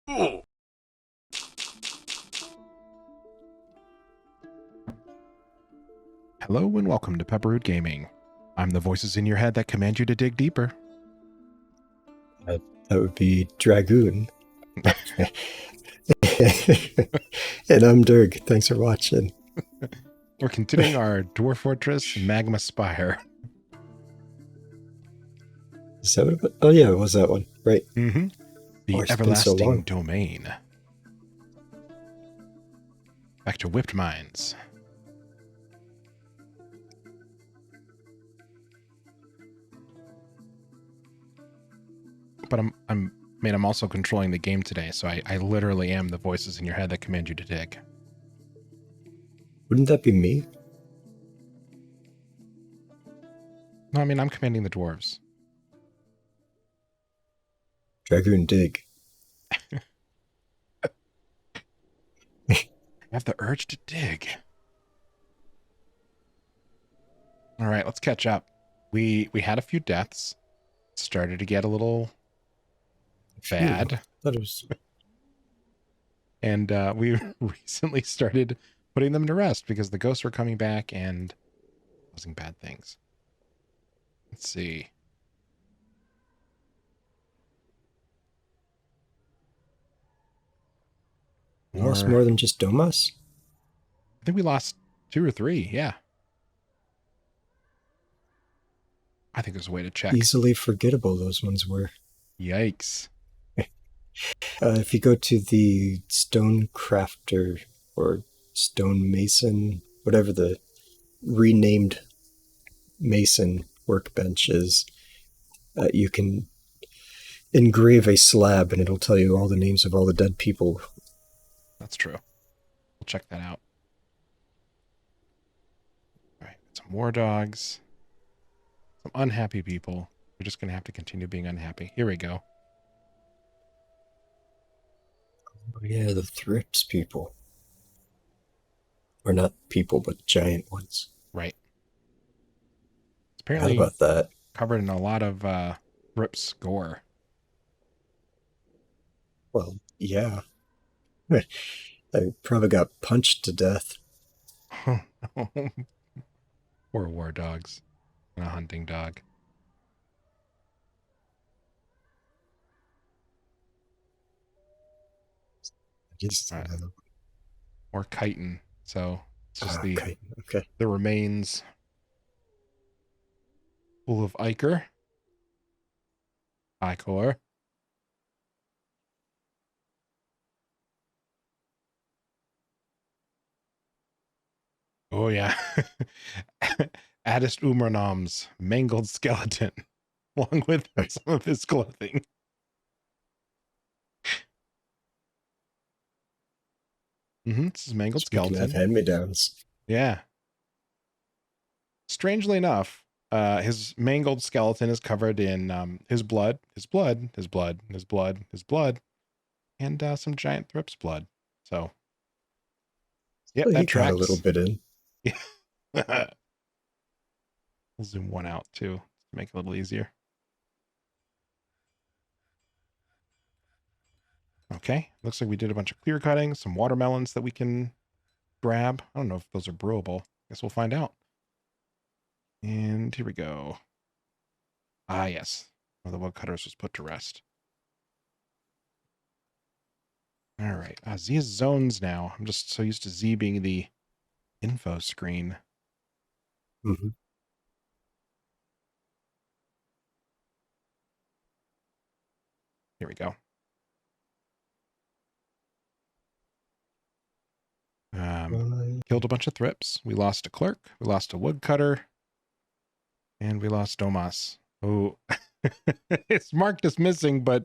Oh. Hello and welcome to Pepperroot Gaming. I'm the voices in your head that command you to dig deeper. That would be Dragoon. And I'm Dirg. Thanks for watching. We're continuing our Dwarf Fortress Magma Spire. Is that what it was? Oh yeah, it was that one. Right. Mm-hmm. The It's been so Everlasting long. Domain. Back to Whipped Mines. But I'm also controlling the game today, so I literally am the voices in your head that command you to dig. Wouldn't that be me? No, I mean, I'm commanding the dwarves. Dragoon dig. I have the urge to dig. All right, let's catch up. We had a few deaths. Started to get a little bad. That was And we recently started putting them to rest because the ghosts were coming back and causing bad things. Let's see. lost more than just Domas. I think we lost 2 or 3. Yeah. I think there's a way to check. Easily forgettable those ones were. Yikes. If you go to the stone crafter or stone mason, whatever the renamed mason workbench is, you can engrave a slab and it'll tell you all the names of all the dead people. That's true. We'll check that out. All right. Some war dogs. Some unhappy people. We're just going to have to continue being unhappy. Here we go. Oh yeah, the Thrips people. Or not people, but giant ones. Right. It's How apparently about that? covered in a lot of Thrips gore. Well, yeah. I probably got punched to death. Poor war dogs and a hunting dog. Right. Or chitin. So it's just okay. the remains full of ichor. Ichor. Oh yeah. Addist Umranam's mangled skeleton, along with some of his clothing. This is mangled skeleton. Speaking of hand-me-downs. Yeah. Strangely enough, his mangled skeleton is covered in his blood, and some giant Thrips blood. So, yep, Well, that he got tracks. a little bit in. Yeah. We'll zoom one out too to make it a little easier. Okay, looks like we did a bunch of clear cutting, some watermelons that we can grab. I don't know if those are brewable. Guess we'll find out. And here we go. Ah, yes. One of the woodcutters was put to rest. All right. Z is zones now. I'm just so used to Z being the info screen. Mm-hmm. Here we go. Killed a bunch of Thrips. We lost a clerk. We lost a woodcutter. And we lost Domas. Oh, it's marked as missing, but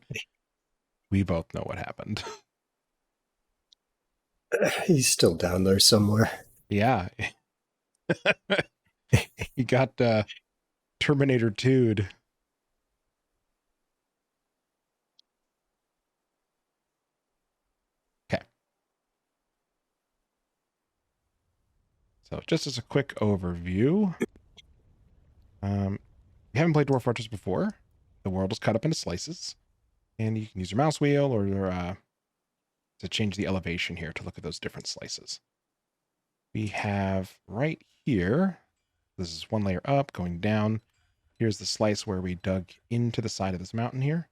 we both know what happened. He's still down there somewhere. Yeah. He got Terminator 2'd. Okay. So just as a quick overview, you haven't played Dwarf Fortress before. The world is cut up into slices, and you can use your mouse wheel or to change the elevation here to look at those different slices. We have right here, this is one layer up, going down. Here's the slice where we dug into the side of this mountain here.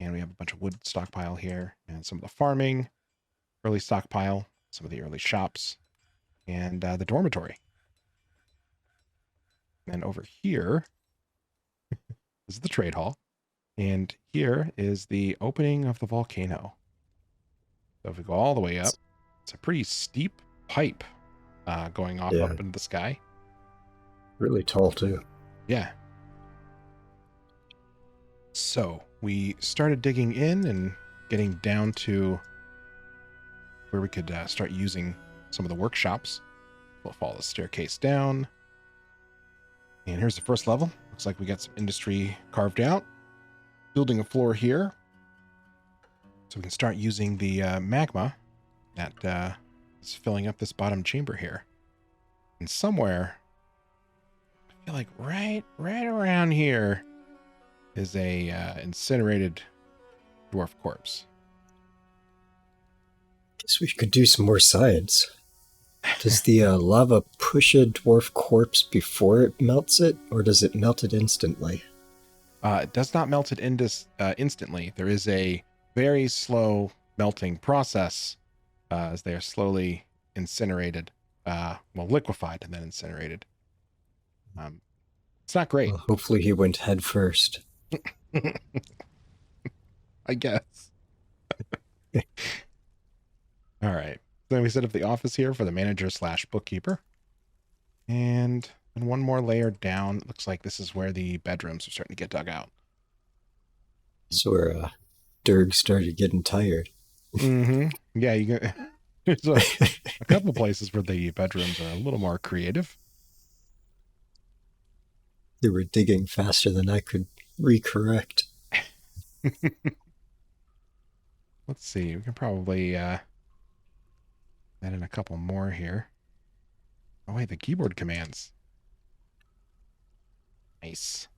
And we have a bunch of wood stockpile here, and some of the farming, early stockpile, some of the early shops, and the dormitory. And then over here, this is the trade hall. And here is the opening of the volcano. So if we go all the way up, it's a pretty steep pipe going off up into the sky. Really tall, too. Yeah. So we started digging in and getting down to where we could start using some of the workshops. We'll follow the staircase down. And here's the first level. Looks like we got some industry carved out. Building a floor here. So we can start using the magma that is filling up this bottom chamber here. And somewhere, I feel like right around here is a incinerated dwarf corpse. Guess we could do some more science. Does the lava push a dwarf corpse before it melts it, or does it melt it instantly? It does not melt it instantly. There is a very slow melting process as they are slowly incinerated, liquefied and then incinerated. It's not great. Well, hopefully he went head first. I guess. All right. Then we set up the office here for the manager/bookkeeper. And then one more layer down. It looks like this is where the bedrooms are starting to get dug out. So where Dirg started getting tired. Mm-hmm. Yeah, there's a couple places where the bedrooms are a little more creative. They were digging faster than I could recorrect. Let's see. We can probably add in a couple more here. Oh, wait, the keyboard commands. Nice.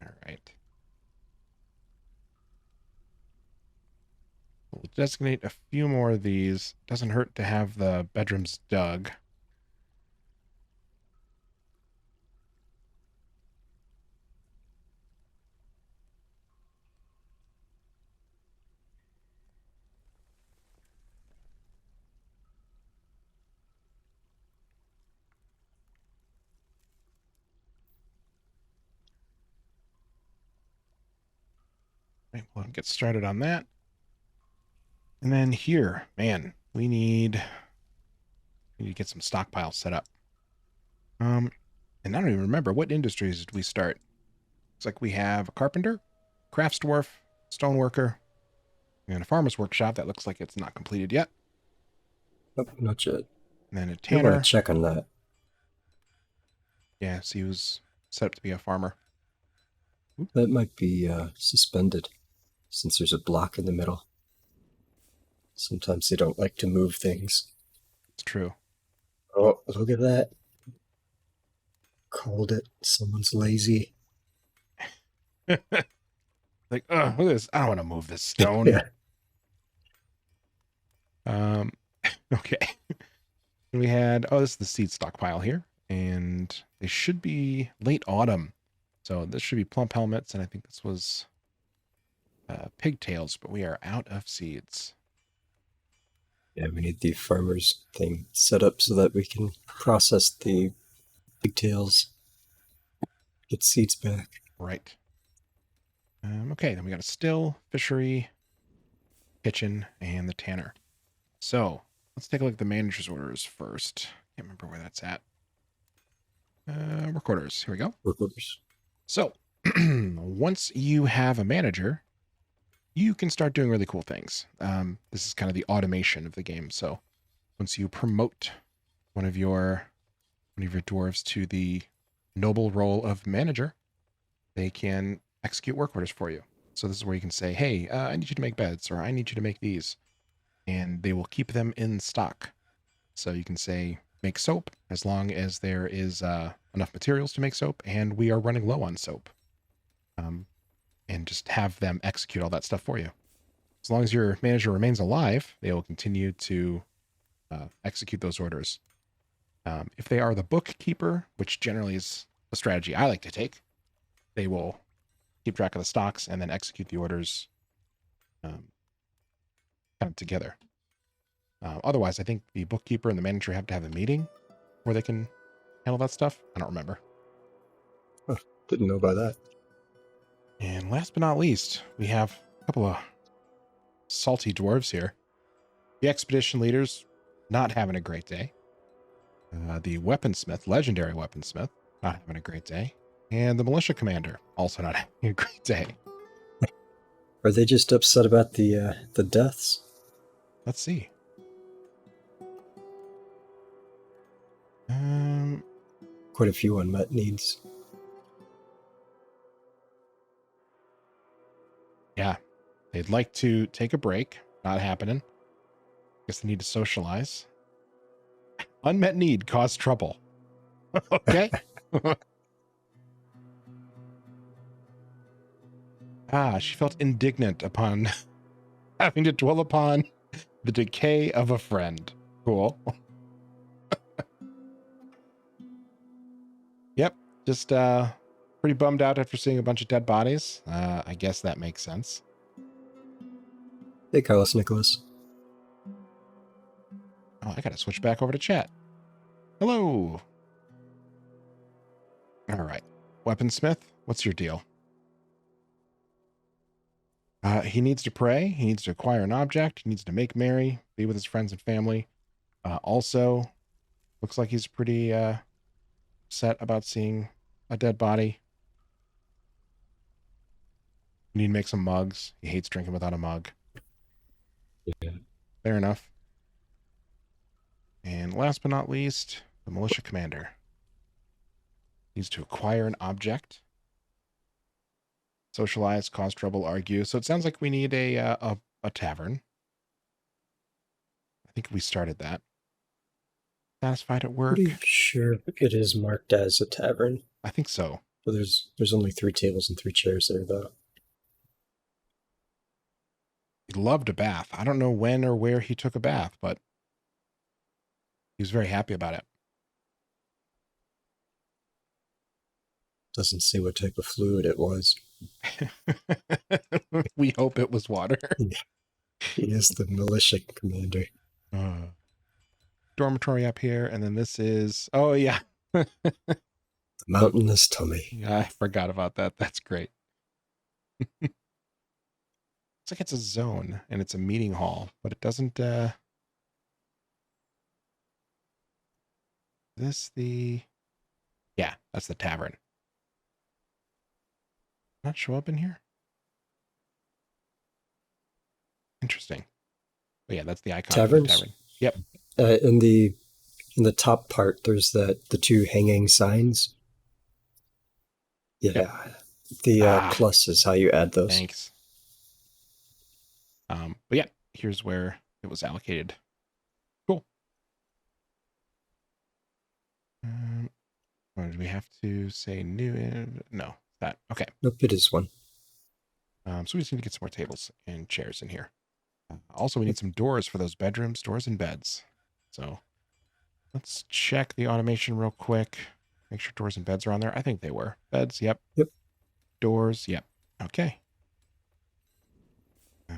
All right. We'll designate a few more of these. Doesn't hurt to have the bedrooms dug. Right, we'll get started on that. And then here, man, we need to get some stockpiles set up. And I don't even remember, what industries did we start? Looks like we have a carpenter, crafts dwarf, stoneworker, and a farmer's workshop that looks like it's not completed yet. Nope, not yet. And then a I tanner. want to check on that. Yeah, so he was set up to be a farmer. That might be suspended, since there's a block in the middle. Sometimes they don't like to move things. It's true. Oh, look at that. Called it. Someone's lazy. Like, oh, look at this. I don't want to move this stone. Yeah. Okay. We had, this is the seed stockpile here. And they should be late autumn. So this should be plump helmets. And I think this was pigtails, but we are out of seeds. Yeah, we need the farmer's thing set up so that we can process the pigtails, get seeds back. Right. Okay, then we got a still, fishery, kitchen, and the tanner. So let's take a look at the manager's orders first. Can't remember where that's at. Work orders. Here we go. Work orders. So once you have a manager, you can start doing really cool things. This is kind of the automation of the game. So once you promote one of your dwarves to the noble role of manager, they can execute work orders for you. So this is where you can say, hey, I need you to make beds, or I need you to make these. And they will keep them in stock. So you can say, make soap, as long as there is enough materials to make soap, and we are running low on soap. And just have them execute all that stuff for you. As long as your manager remains alive, they will continue to execute those orders. If they are the bookkeeper, which generally is a strategy I like to take, they will keep track of the stocks and then execute the orders kind of together. Otherwise, I think the bookkeeper and the manager have to have a meeting where they can handle that stuff. I don't remember. Oh, didn't know about that. And last but not least, we have a couple of salty dwarves here. The expedition leaders not having a great day. The weaponsmith, legendary weaponsmith, not having a great day. And the militia commander also not having a great day. Are they just upset about the deaths? Let's see. Quite a few unmet needs. Yeah, they'd like to take a break. Not happening. Guess they need to socialize. Unmet need caused trouble. Okay. She felt indignant upon having to dwell upon the decay of a friend. Cool. Yep. Just pretty bummed out after seeing a bunch of dead bodies. I guess that makes sense. Hey, Carlos Nicholas. Oh, I gotta switch back over to chat. Hello. All right. Weaponsmith, what's your deal? He needs to pray. He needs to acquire an object. He needs to make merry, be with his friends and family. Also, looks like he's pretty upset about seeing a dead body. You need to make some mugs. He hates drinking without a mug. Yeah. Fair enough. And last but not least, the militia commander needs to acquire an object. Socialize, cause trouble, argue. So it sounds like we need a tavern. I think we started that. Satisfied at work? Pretty sure it is marked as a tavern. I think so. So there's only 3 tables and 3 chairs there, though. He loved a bath. I don't know when or where he took a bath, but he was very happy about it. Doesn't say what type of fluid it was. We hope it was water. He is the militia commander. Dormitory up here, and then this is... Oh, yeah. The mountainous tummy. Yeah, I forgot about that. That's great. It's like it's a zone, and it's a meeting hall, but it doesn't... This the... Yeah, that's the tavern. Not show up in here? Interesting. But yeah, that's the icon. Taverns? Tavern. Yep. In the top part, there's the 2 hanging signs. Yeah. Yep. The plus is how you add those. Thanks. But yeah, here's where it was allocated. Cool. Do we have to say new? No, that. Okay. Nope, it is one. So we just need to get some more tables and chairs in here. Also, we need some doors for those bedrooms, doors and beds. So let's check the automation real quick. Make sure doors and beds are on there. I think they were. Beds, yep. Yep. Doors, yep. Okay. I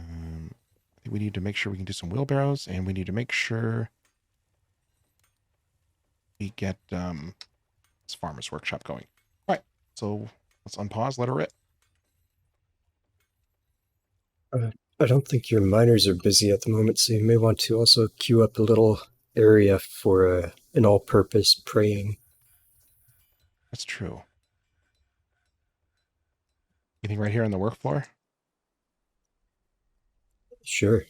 think we need to make sure we can do some wheelbarrows, and we need to make sure we get this farmer's workshop going. All right. So let's unpause, let her rip. I don't think your miners are busy at the moment, so you may want to also queue up a little area for an all-purpose praying. That's true. You think right here on the work floor? Sure.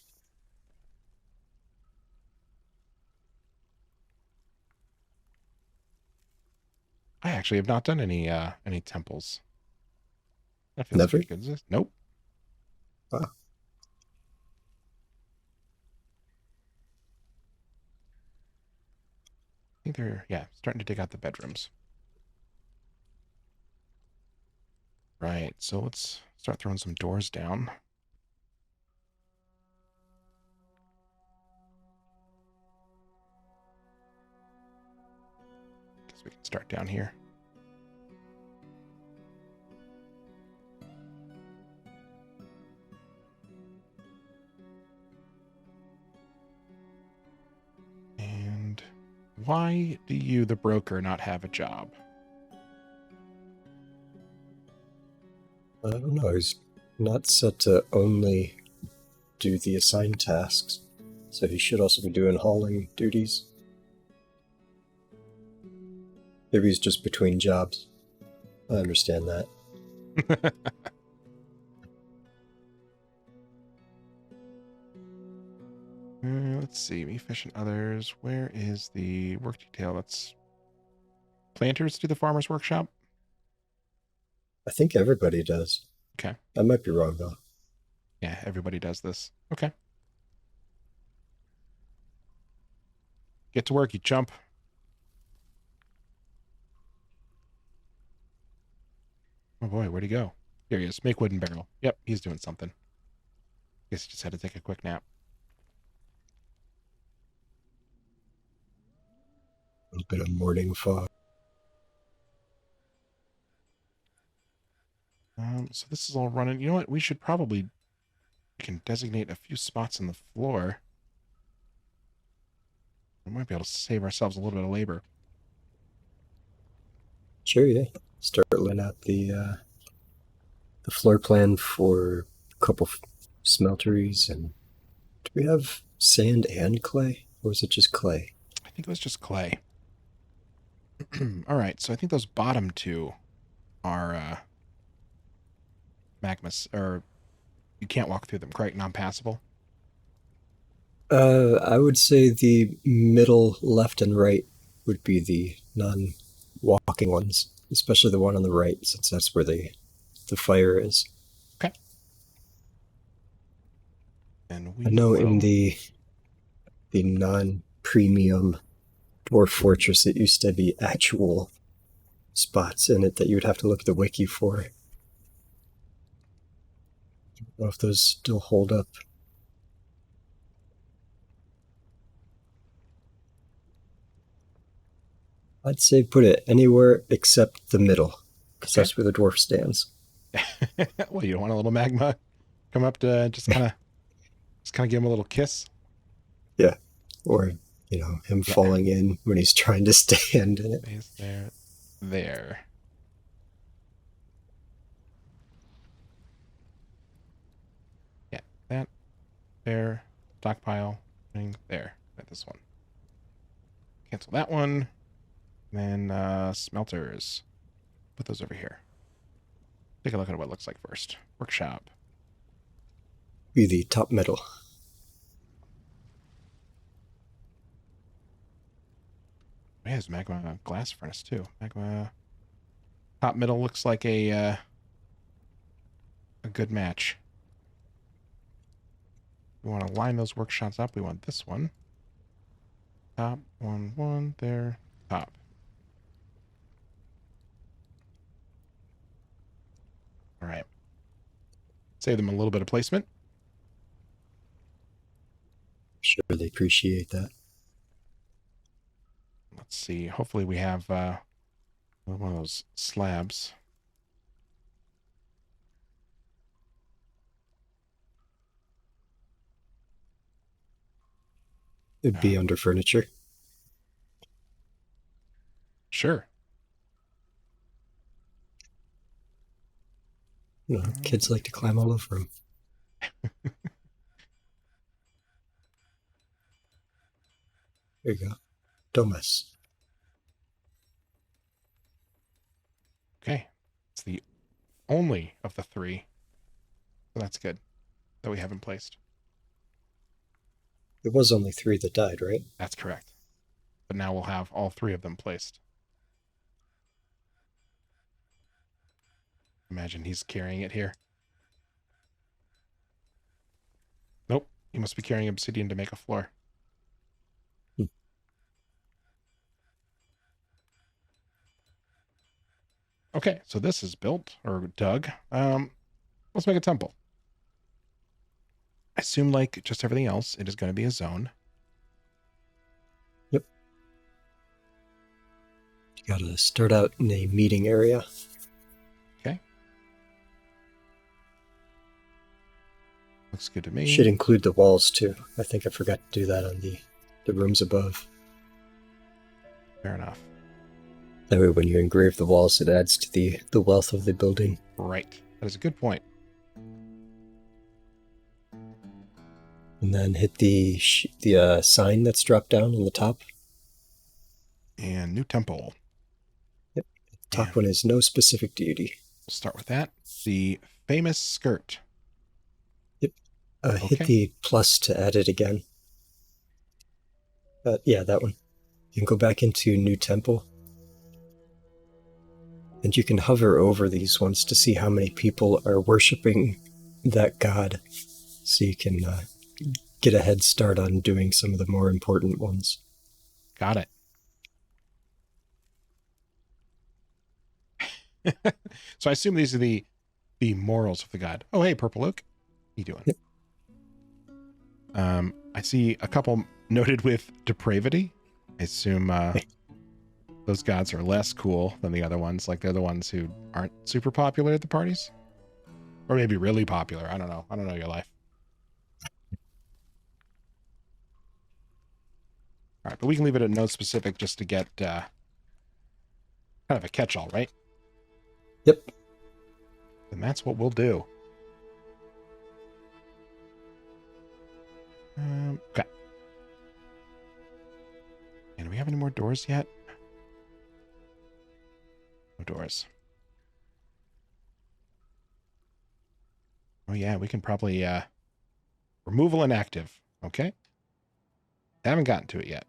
I actually have not done any temples. That feels Never? pretty good. Nope. Wow. I think they're, yeah, starting to dig out the bedrooms. Right, so let's start throwing some doors down. Guess we can start down here. And why do you, the broker, not have a job? I don't know. He's not set to only do the assigned tasks, so he should also be doing hauling duties. Maybe he's just between jobs. I understand that. Let's see. Me, fish, and others. Where is the work detail? That's planters do the farmer's workshop? I think everybody does. Okay. I might be wrong, though. Yeah, everybody does this. Okay. Get to work, you chump. Oh boy, where'd he go? Here he is. Make wooden barrel. Yep, he's doing something. Guess he just had to take a quick nap. A little bit of morning fog. So this is all running. You know what? We should probably... We can designate a few spots on the floor. We might be able to save ourselves a little bit of labor. Sure, yeah. Start laying out the floor plan for a couple smelteries. And do we have sand and clay, or is it just clay? I think it was just clay. All right, so I think those bottom two are magmas, or you can't walk through them, correct? Non-passable. I would say the middle left and right would be the non-walking ones, especially the one on the right, since that's where the fire is. Okay. And we I know will... in the non-premium Dwarf Fortress, it used to be actual spots in it that you would have to look at the wiki for. I don't know if those still hold up. I'd say put it anywhere except the middle, because Okay. that's where the dwarf stands. Well, you don't want a little magma come up to just kind of give him a little kiss? Yeah. Or, him falling in when he's trying to stand in it. Is there. Yeah, that, there, stockpile, thing, there. This one. Cancel that one. And then smelters. Put those over here. Take a look at what it looks like first. Workshop. Be the top middle. Yeah, there's magma glass furnace too. Magma top middle looks like a good match. We want to line those workshops up. We want this one. Top, one, there, top. All right. Save them a little bit of placement. Sure, they appreciate that. Let's see. Hopefully we have one of those slabs. It'd be under furniture. Sure. Kids like to climb all over them. There you go. Don't mess. Okay. It's the only of the three. So that's good that we haven't placed. It was only 3 that died, right? That's correct. But now we'll have all 3 of them placed. Imagine he's carrying it here. Nope. He must be carrying obsidian to make a floor. Okay, so this is built or dug. Let's make a temple. I assume, like just everything else, it is going to be a zone. Yep. You gotta start out in a meeting area. Okay. Looks good to me. Should include the walls too. I think I forgot to do that on the rooms above. Fair enough. That way when you engrave the walls, it adds to the wealth of the building. Right. That is a good point. And then hit the sign that's dropped down on the top. And new temple. Yep. The top one is no specific deity. We'll start with that. The famous skirt. Yep. Hit the plus to add it again. Yeah, that one. You can go back into new temple. And you can hover over these ones to see how many people are worshiping that god. So you can get a head start on doing some of the more important ones. Got it. So I assume these are the morals of the god. Oh, hey, Purple Oak. How you doing? Yep. I see a couple noted with depravity. I assume those gods are less cool than the other ones. Like they're the ones who aren't super popular at the parties. Or maybe really popular. I don't know. I don't know your life. All right, but we can leave it at no specific just to get kind of a catch-all, right? Yep. And that's what we'll do. Okay. And do we have any more doors yet? No doors. Oh yeah, we can probably removal inactive. Okay. Haven't gotten to it yet.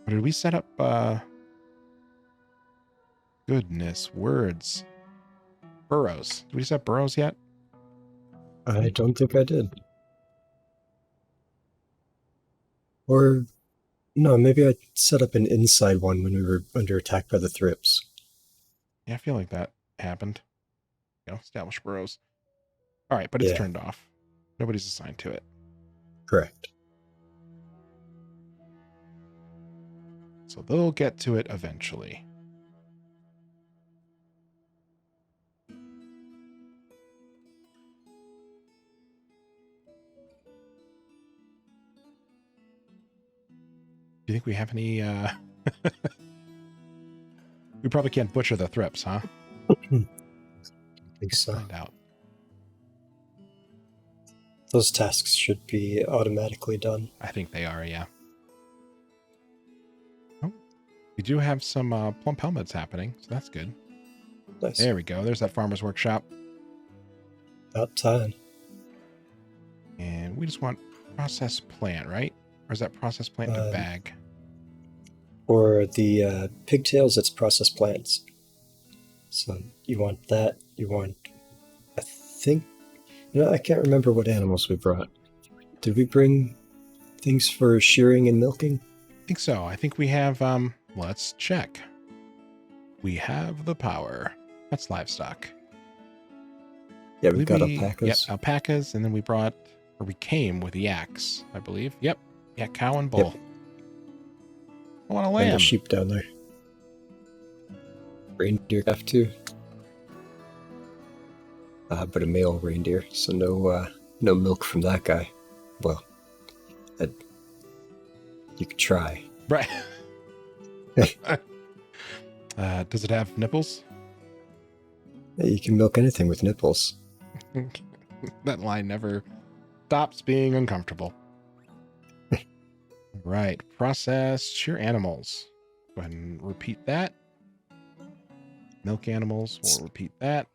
Or did we set up goodness, words. Burrows. Did we set Burrows yet? I don't think I did. Or, no, maybe I set up an inside one when we were under attack by the Thrips. Yeah, I feel like that happened. Establish Burrows. All right, but it's turned off. Nobody's assigned to it. Correct. So they'll get to it eventually. Do you think we have any we probably can't butcher the Thrips, huh? I think so. Find out. Those tasks should be automatically done. I think they are, yeah. Oh, we do have some plump helmets happening, so that's good. Nice. There we go. There's that farmer's workshop. About time. And we just want process plant, right? Or is that process plant to bag? For the pigtails, it's process plants. So you want that. You want, I think, I can't remember what animals we brought. Did we bring things for shearing and milking? I think so. I think we have, let's check. We have the power. That's livestock. Yeah, we've got alpacas. Yep, alpacas, and then we brought, or we came with yaks, I believe. Yep. Yeah, cow and bull. Yep. I want a lamb. And a sheep down there. Reindeer calf too. But a male reindeer, so no milk from that guy. Well, you could try. Right. Does it have nipples? Yeah, you can milk anything with nipples. That line never stops being uncomfortable. Right. Process shear animals. Go ahead and repeat that. Milk animals. We'll repeat that.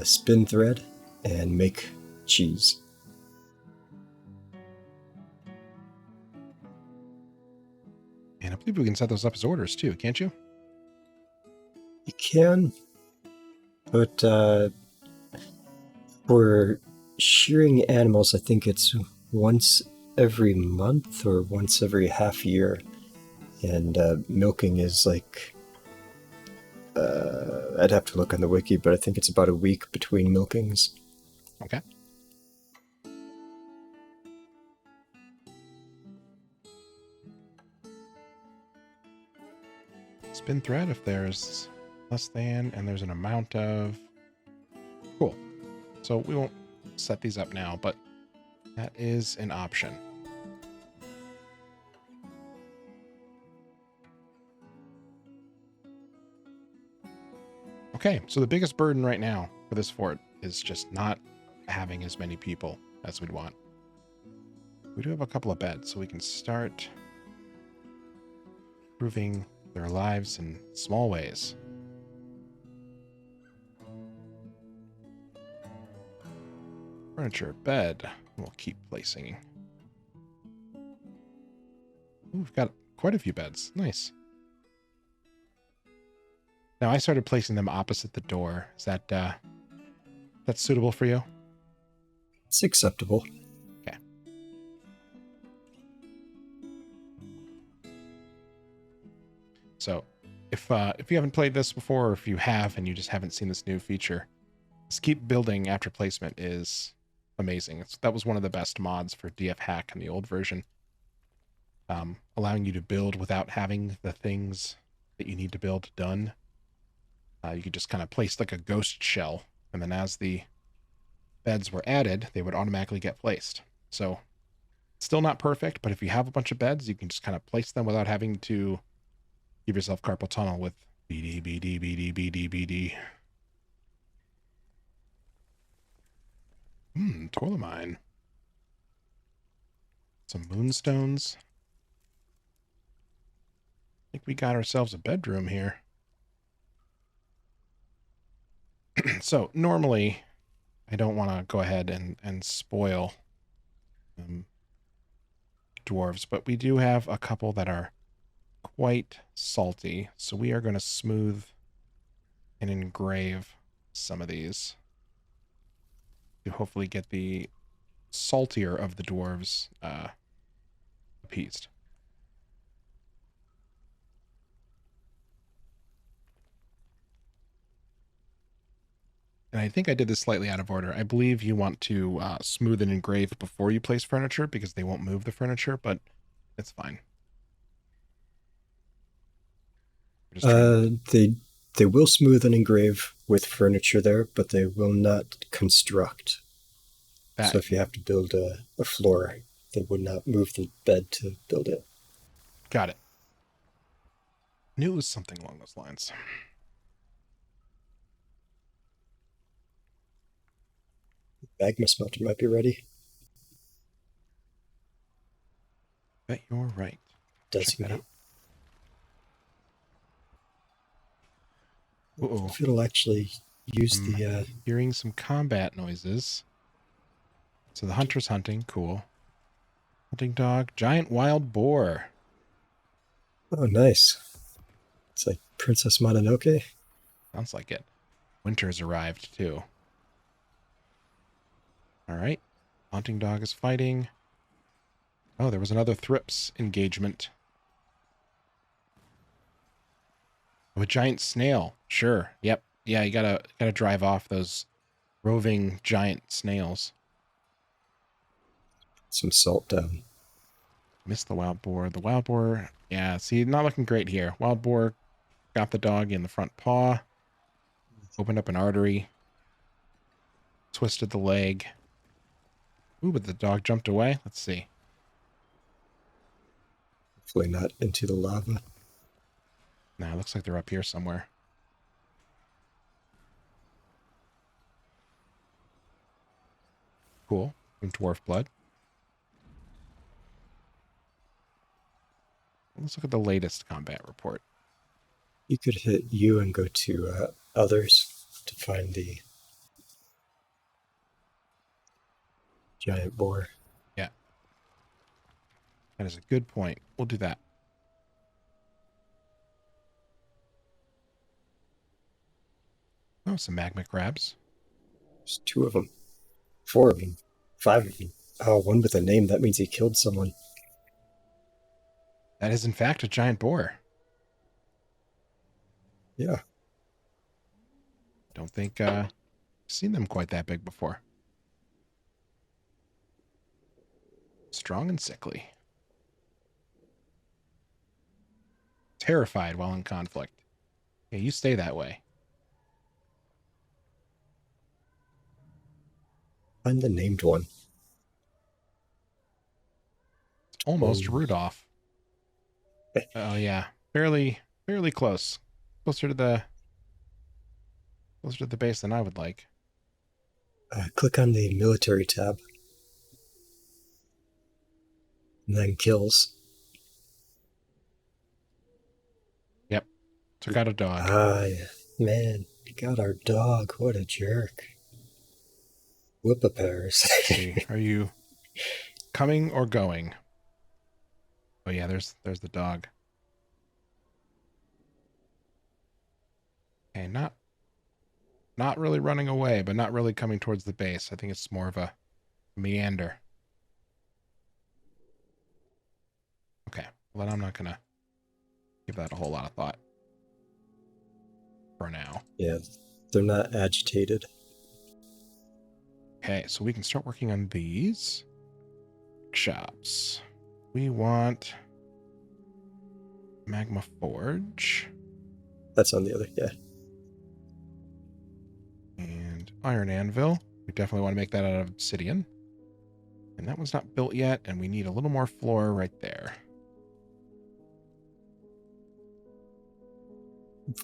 Spin thread and make cheese. And I believe we can set those up as orders too, can't you? You can, but for shearing animals, I think it's once every month or once every half year. And milking is like, I'd have to look on the wiki, but I think it's about a week between milkings. Okay. Spin thread if there's less than, and there's an amount of. Cool. So we won't set these up now, but that is an option. Okay, so the biggest burden right now for this fort is just not having as many people as we'd want. We do have a couple of beds, so we can start improving their lives in small ways. Furniture, bed, we'll keep placing. Ooh, we've got quite a few beds. Nice. Now I started placing them opposite the door. Is that that's suitable for you? It's acceptable. Okay. So if you haven't played this before, or if you have and you just haven't seen this new feature, this keep building after placement is amazing. That was one of the best mods for DF Hack in the old version. Allowing you to build without having the things that you need to build done. You could just kind of place like a ghost shell, and then as the beds were added, they would automatically get placed. So still not perfect, but if you have a bunch of beds, you can just kind of place them without having to give yourself carpal tunnel with BD, BD, BD, BD, BD. Toilamine. Some moonstones. I think we got ourselves a bedroom here. So normally I don't want to go ahead and spoil dwarves, but we do have a couple that are quite salty, so we are going to smooth and engrave some of these to hopefully get the saltier of the dwarves appeased. And I think I did this slightly out of order. I believe you want to smooth and engrave before you place furniture because they won't move the furniture, but it's fine. They will smooth and engrave with furniture there, but they will not construct. So if you have to build a floor, they would not move the bed to build it. Got it. Knew it was something along those lines. Magma smelter might be ready. Bet you're right. Designate. Uh-oh. If it'll actually use the... hearing some combat noises. So the hunter's hunting. Cool. Hunting dog. Giant wild boar. Oh, nice. It's like Princess Mononoke. Sounds like it. Winter's arrived, too. All right. Hunting dog is fighting. Oh, there was another Thrips engagement. Oh, a giant snail. Sure. Yep. Yeah, you gotta drive off those roving giant snails. Some salt down. Missed the wild boar. The wild boar, yeah, see, not looking great here. Wild boar got the dog in the front paw. Opened up an artery. Twisted the leg. Ooh, but the dog jumped away. Let's see. Hopefully not into the lava. Nah, it looks like they're up here somewhere. Cool. From Dwarf Blood. Let's look at the latest combat report. You could hit U and go to others to find the giant boar. Yeah. That is a good point. We'll do that. Oh, some magma crabs. There's 2 of them. 4 of them. 5 of them. Oh, one with a name. That means he killed someone. That is, in fact, a giant boar. Yeah. Don't think I've seen them quite that big before. Strong and sickly. Terrified while in conflict. Yeah, you stay that way. I'm the named one. Almost Oh. Rudolph. Oh yeah, fairly close. Closer to the base than I would like. Click on the military tab. And then kills. Yep. Took out a dog. Yeah. Man, we got our dog. What a jerk. Whoop-a-pears. Let's see. Are you coming or going? Oh yeah, there's the dog. Okay, not really running away, but not really coming towards the base. I think it's more of a meander. Okay, well then I'm not gonna give that a whole lot of thought for now. Yeah, they're not agitated. Okay, so we can start working on these shops. We want magma forge. That's on the other, yeah. And iron anvil. We definitely want to make that out of obsidian. And that one's not built yet, and we need a little more floor right there.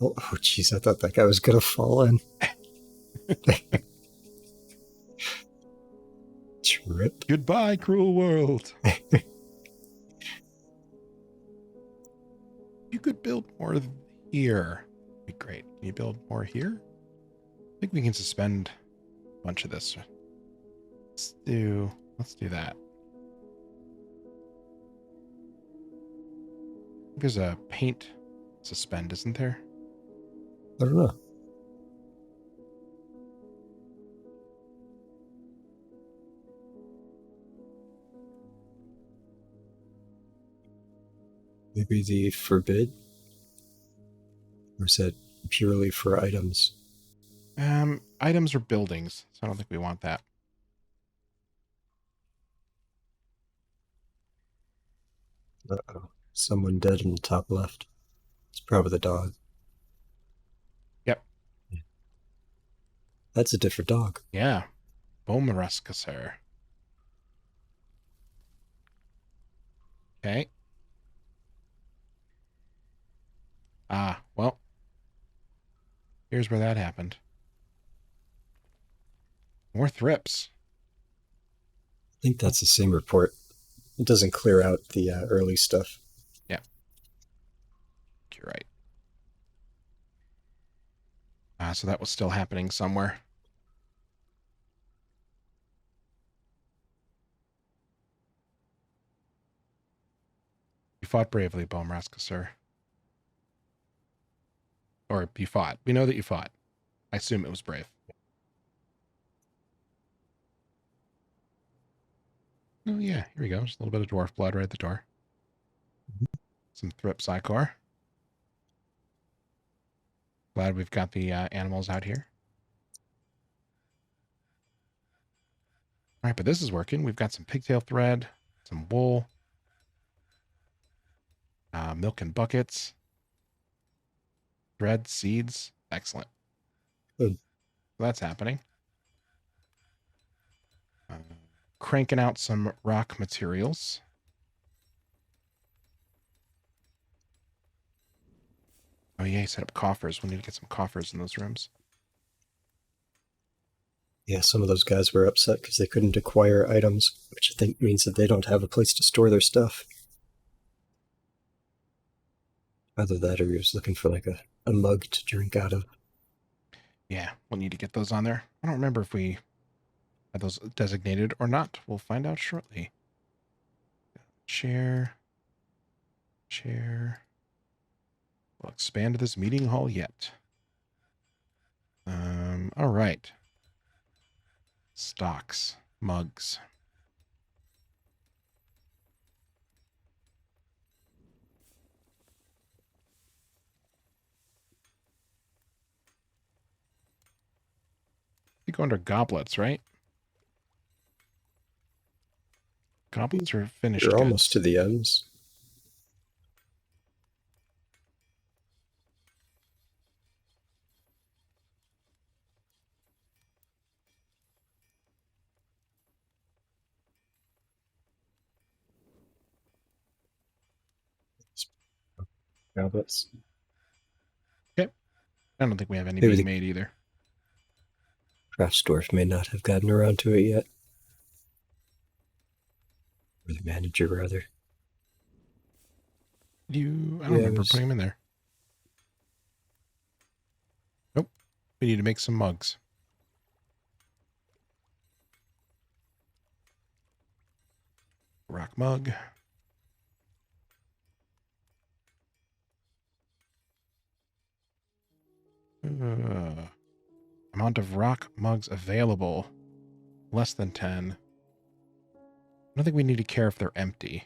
Oh, jeez, I thought that guy was going to fall in. Trip. Goodbye, cruel world. You could build more here. Be great. Can you build more here? I think we can suspend a bunch of this. Let's do that. There's a paint suspend, isn't there? I don't know. Maybe the forbid? Or is that purely for items? Items or buildings, so I don't think we want that. Uh-oh. Someone dead in the top left. It's probably the dog. Yep. That's a different dog. Yeah. Bomareskasser. Okay. Ah, well. Here's where that happened. More thrips. I think that's the same report. It doesn't clear out the early stuff. Yeah. You're right. So that was still happening somewhere. You fought bravely, Bomareskasser. Or you fought. We know that you fought. I assume it was brave. Oh, yeah. Here we go. Just a little bit of dwarf blood right at the door. Some Thrips Icor. Glad we've got the animals out here. All right, but this is working. We've got some pigtail thread, some wool, milk and buckets, thread, seeds. Excellent. Good. So that's happening. Cranking out some rock materials. Oh, yeah, he set up coffers. We need to get some coffers in those rooms. Yeah, some of those guys were upset because they couldn't acquire items, which I think means that they don't have a place to store their stuff. Either that or he was looking for like a mug to drink out of. Yeah, we'll need to get those on there. I don't remember if we had those designated or not. We'll find out shortly. Share. We'll expand this meeting hall yet. All right. Stocks, mugs. We go under goblets, right? Goblets are finished You're goods. almost to the M's. Goblets. Okay. I don't think we have any Maybe being the made either. Crafts Dwarf may not have gotten around to it yet. Or the manager, rather. I don't Yeah, remember putting them in there. Nope. We need to make some mugs. Rock mug. Amount of rock mugs available. Less than 10. I don't think we need to care if they're empty.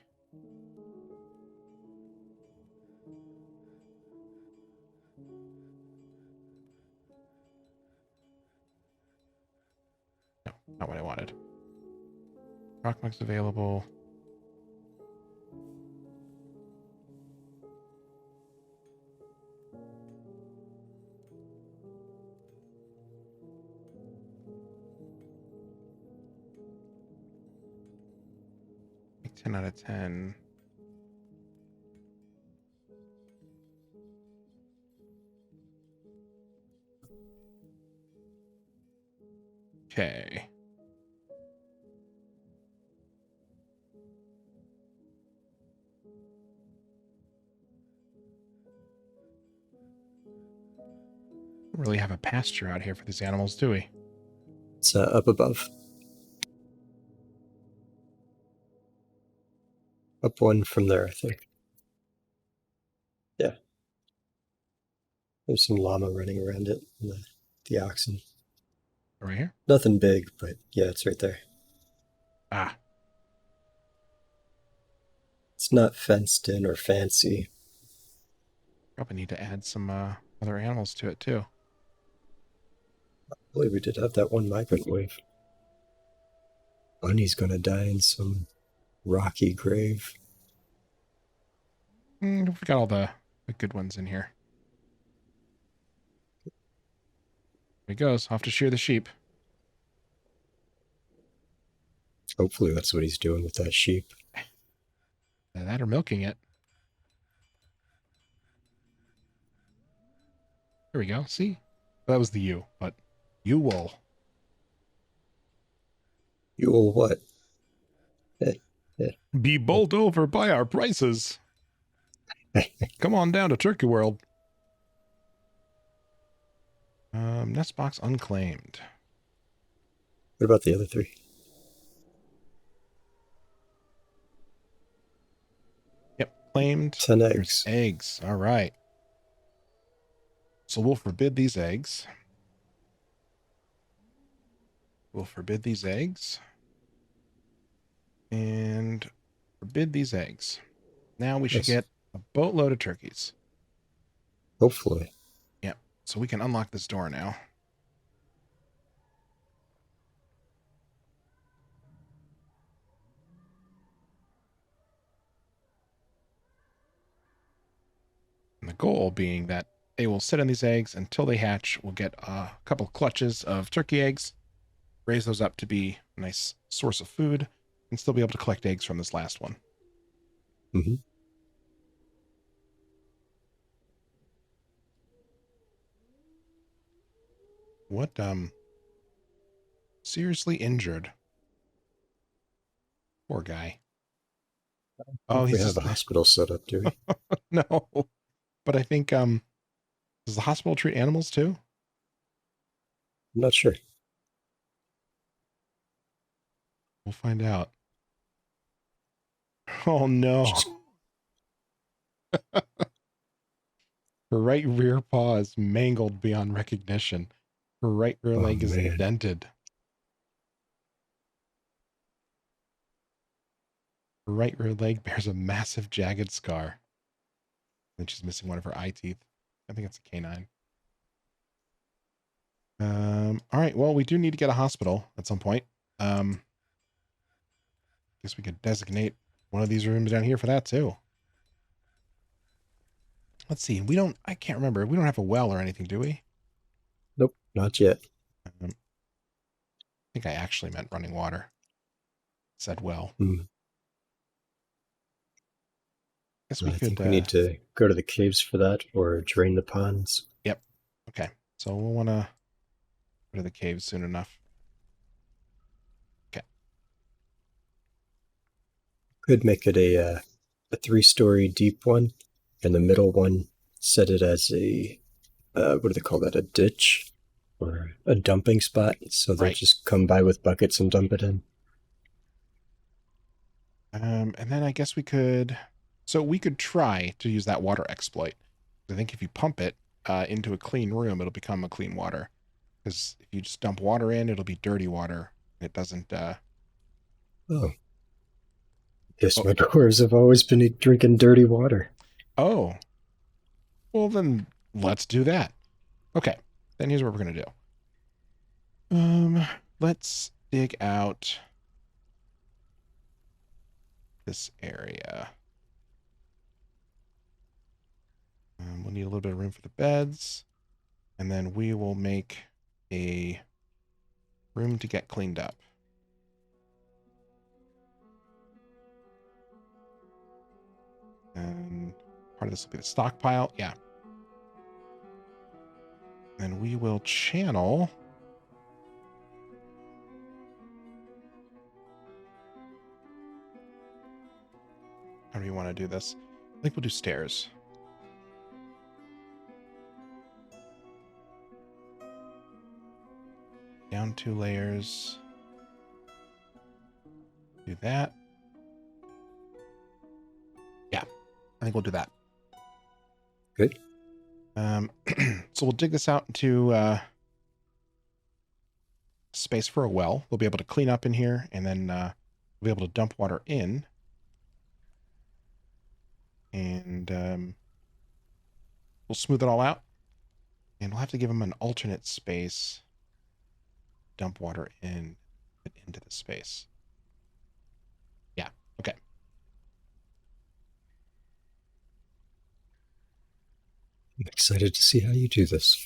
No, not what I wanted. Rock mugs available. Like 10 out of 10. Okay. Don't really have a pasture out here for these animals, do we? It's up above. Up one from there, I think. Yeah. There's some llama running around it, and the oxen. Right here? Nothing big, but yeah, it's right there. Ah. It's not fenced in or fancy. Probably need to add some other animals to it, too. I believe we did have that one migrant wave. Bunny's gonna die in some rocky grave. We got all the good ones in here. There he goes. Off to shear the sheep. Hopefully that's what he's doing with that sheep. That or milking it. There we go. See? That was the U, but you will. You will what? Be bowled over by our prices. Come on down to Turkey World. Nest box unclaimed. What about the other three? Yep, claimed. 10 There's eggs. eggs. All right. So we'll forbid these eggs. We'll forbid these eggs. And forbid these eggs. Now we should get a boatload of turkeys. Hopefully. Yep. So we can unlock this door now. And the goal being that they will sit on these eggs until they hatch. We'll get a couple clutches of turkey eggs, raise those up to be a nice source of food, and still be able to collect eggs from this last one. Mm-hmm. What, seriously injured. Poor guy. Oh, we have a hospital set up, do we? No. But I think, does the hospital treat animals too? I'm not sure. We'll find out. Oh no. Her right rear paw is mangled beyond recognition. Her right rear leg is dented. Her right rear leg bears a massive jagged scar. And she's missing one of her eye teeth. I think it's a canine. All right. Well, we do need to get a hospital at some point. Guess we could designate one of these rooms down here for that too. Let's see. I can't remember. We don't have a well or anything, do we? Nope, not yet. I think I actually meant running water. Said well. Guess we I could. think we need to go to the caves for that or drain the ponds. Yep. Okay. So we'll want to go to the caves soon enough. Okay. Could make it a 3-story deep one, and the middle one set it as a what do they call that? A ditch or a dumping spot. So they'll Right. just come by with buckets and dump it in. And then I guess we could. So we could try to use that water exploit. I think if you pump it into a clean room, it'll become a clean water. Because if you just dump water in, it'll be dirty water. It doesn't. Oh. Yes, my dwarves have always been drinking dirty water. Oh. Well, then let's do that. Okay. Then here's what we're going to do. Let's dig out this area. We'll need a little bit of room for the beds. And then we will make a room to get cleaned up. And part of this will be the stockpile. Yeah. And we will channel. How do you want to do this? I think we'll do stairs. Down 2 layers. Do that. Yeah, I think we'll do that. Good. So we'll dig this out into space for a well. We'll be able to clean up in here, and then we'll be able to dump water in. And we'll smooth it all out. And we'll have to give them an alternate space. Dump water into the space. Yeah, okay. I'm excited to see how you do this.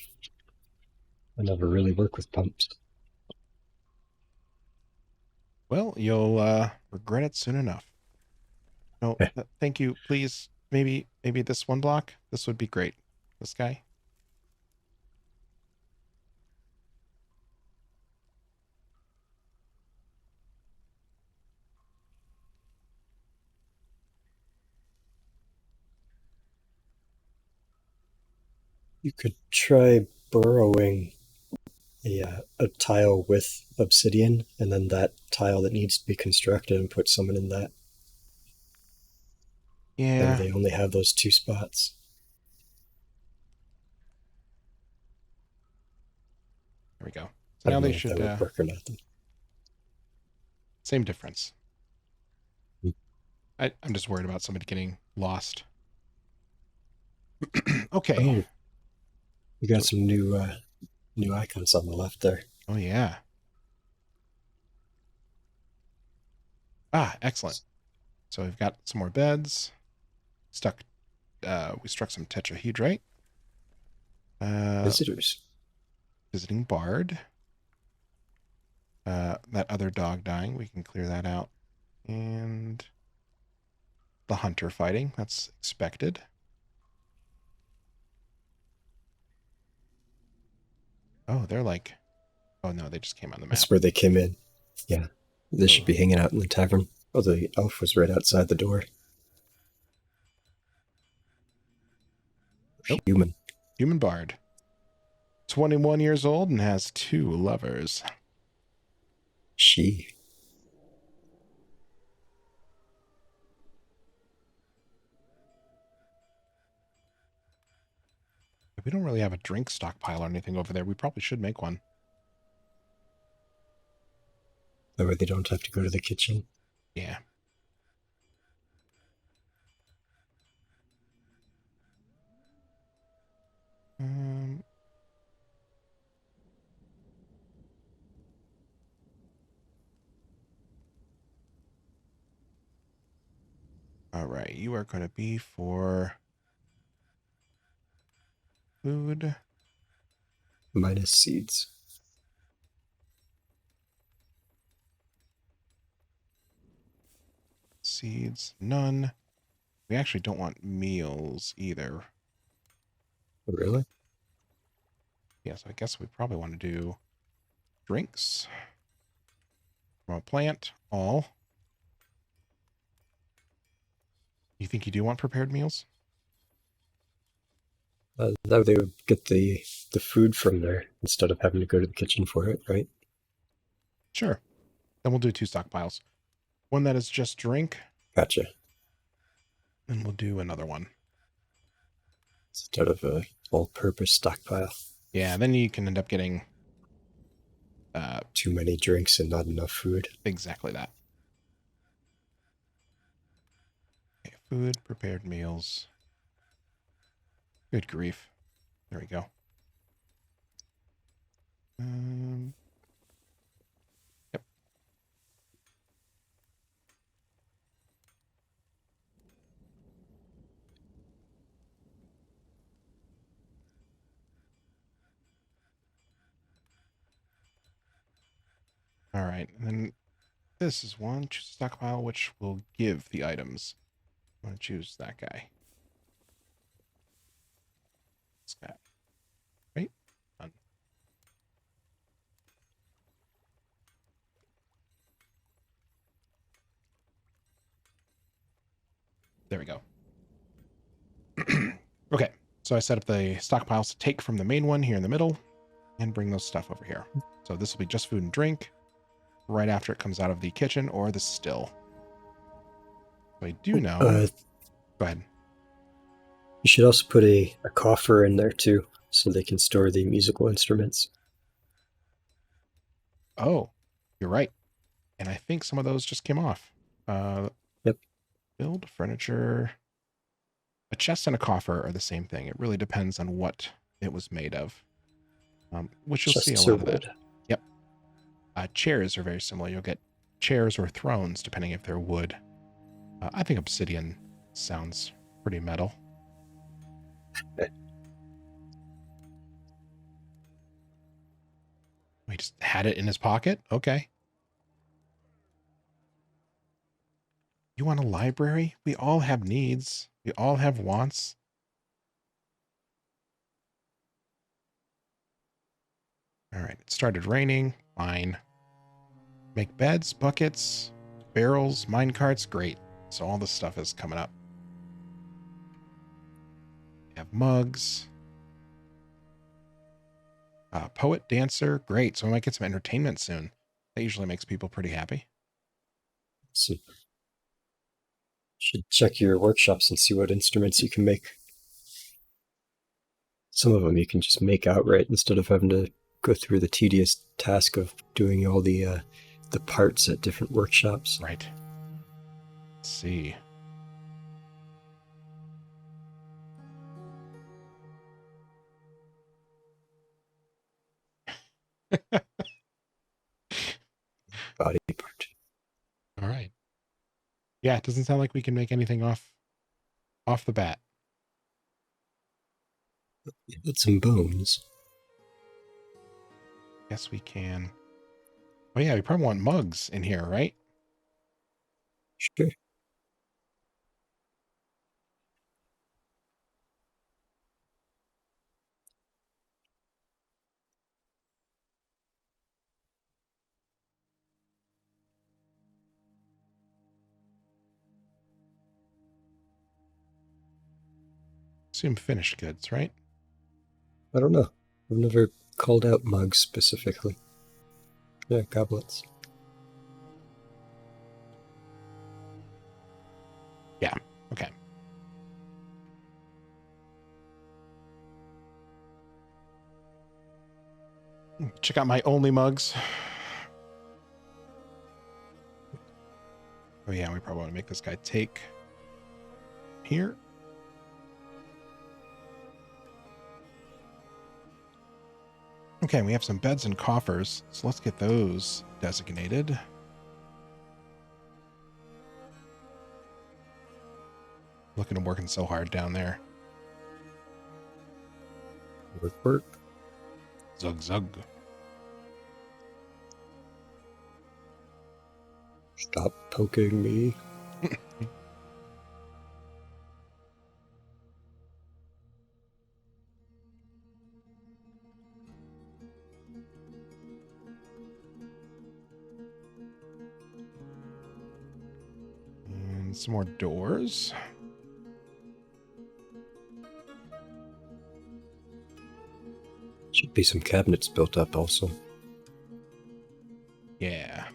I never really work with pumps. Well, you'll regret it soon enough. No, thank you. Please, maybe this one block. This would be great. This guy. You could try burrowing a tile with obsidian, and then that tile that needs to be constructed, and put someone in that. Yeah. They only have those 2 spots. There we go. So now they should. If that would work or not. Same difference. I'm just worried about somebody getting lost. Okay. Oh, you got some new icons on the left there. Oh yeah. Ah, excellent. So we've got some more beds. We struck some tetrahedrite. Visitors. Visiting bard. That other dog dying, we can clear that out. And the hunter fighting, that's expected. Oh, they're like, oh no, they just came on the map. That's where they came in. Yeah. They should be hanging out in the tavern. Oh, the elf was right outside the door. Nope. Human bard. 21 years old and has 2 lovers. She. We don't really have a drink stockpile or anything over there. We probably should make one. That way they don't have to go to the kitchen. Yeah. All right, you are going to be for food. Minus seeds. Seeds, none. We actually don't want meals either. Really? Yeah, so I guess we probably want to do drinks from a plant, all. You think you do want prepared meals? That way they would get the food from there instead of having to go to the kitchen for it, right? Sure. Then we'll do 2 stockpiles. One that is just drink, Gotcha. and we'll do another one. Instead of a all-purpose stockpile. Yeah, then you can end up getting Too many drinks and not enough food. exactly that. Okay, food, prepared meals. Good grief. There we go. Yep. All right, and then this is one. Choose a stockpile, which will give the items. I'm going to choose that guy. This guy. Right? Done. There we go. Okay, so I set up the stockpiles to take from the main one here in the middle and bring those stuff over here. So this will be just food and drink right after it comes out of the kitchen or the still. So I do know. Go ahead. You should also put a coffer in there too, so they can store the musical instruments. Oh, you're right. And I think some of those just came off. Yep. Build furniture. A chest and a coffer are the same thing. It really depends on what it was made of. Which you'll see a lot of that. Yep. Chairs are very similar. You'll get chairs or thrones, depending if they're wood. I think obsidian sounds pretty metal. We just had it in his pocket? Okay. You want a library? We all have needs. We all have wants. All right, it started raining. Fine. Make beds, buckets, barrels, mine carts. Great. So all this stuff is coming up. We have mugs. Poet, dancer. Great. So we might get some entertainment soon. That usually makes people pretty happy. So should check your workshops and see what instruments you can make. Some of them you can just make outright instead of having to go through the tedious task of doing all the parts at different workshops. Right. Let's see. Body part. All right. Yeah, it doesn't sound like we can make anything off the bat. Get some bones. Yes, we can. Oh yeah, we probably want mugs in here, right? Sure. Assume finished goods, right? I don't know. I've never called out mugs specifically. Yeah, goblets. Yeah. Okay. Check out my only mugs. Oh yeah, we probably want to make this guy take here. Okay, we have some beds and coffers, so let's get those designated. Looking and working so hard down there. Work. Zug zug. Stop poking me. And some more doors. Should be some cabinets built up also. Yeah.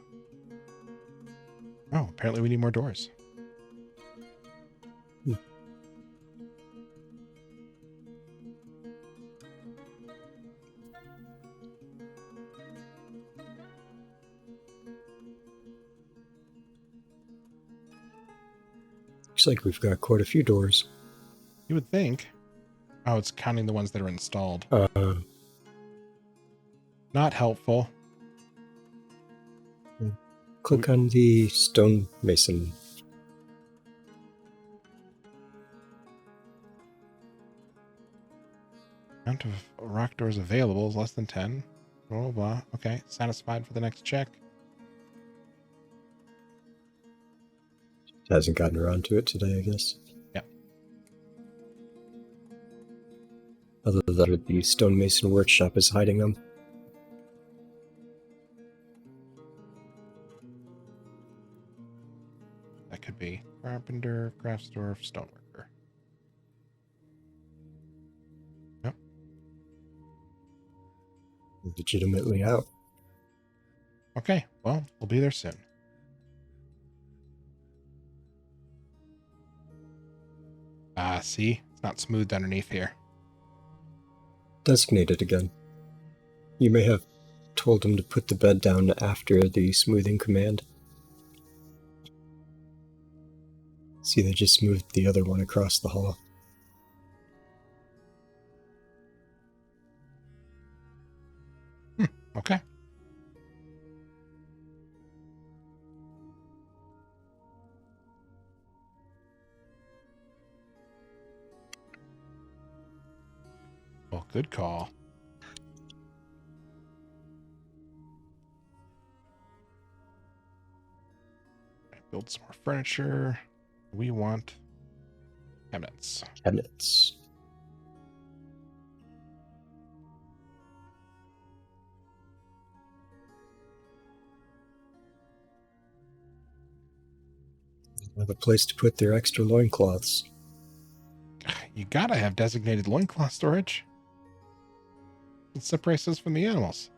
Oh, apparently we need more doors. Looks like we've got quite a few doors. You would think. Oh, it's counting the ones that are installed. Not helpful. Click on the stonemason. Amount of rock doors available is less than 10. Blah, blah, blah. Okay, satisfied for the next check. Hasn't gotten around to it today, I guess. Yep. Other than that, the stonemason workshop is hiding them. That could be carpenter, craftsdwarf, stoneworker. Yep. Legitimately out. Okay, well, we'll be there soon. See? It's not smoothed underneath here. Designated again. You may have told him to put the bed down after the smoothing command. See, they just moved the other one across the hall. Okay. Well, good call. Build some more furniture. We want cabinets. Cabinets. Have a place to put their extra loincloths. You gotta have designated loincloth storage. It separates us from the animals.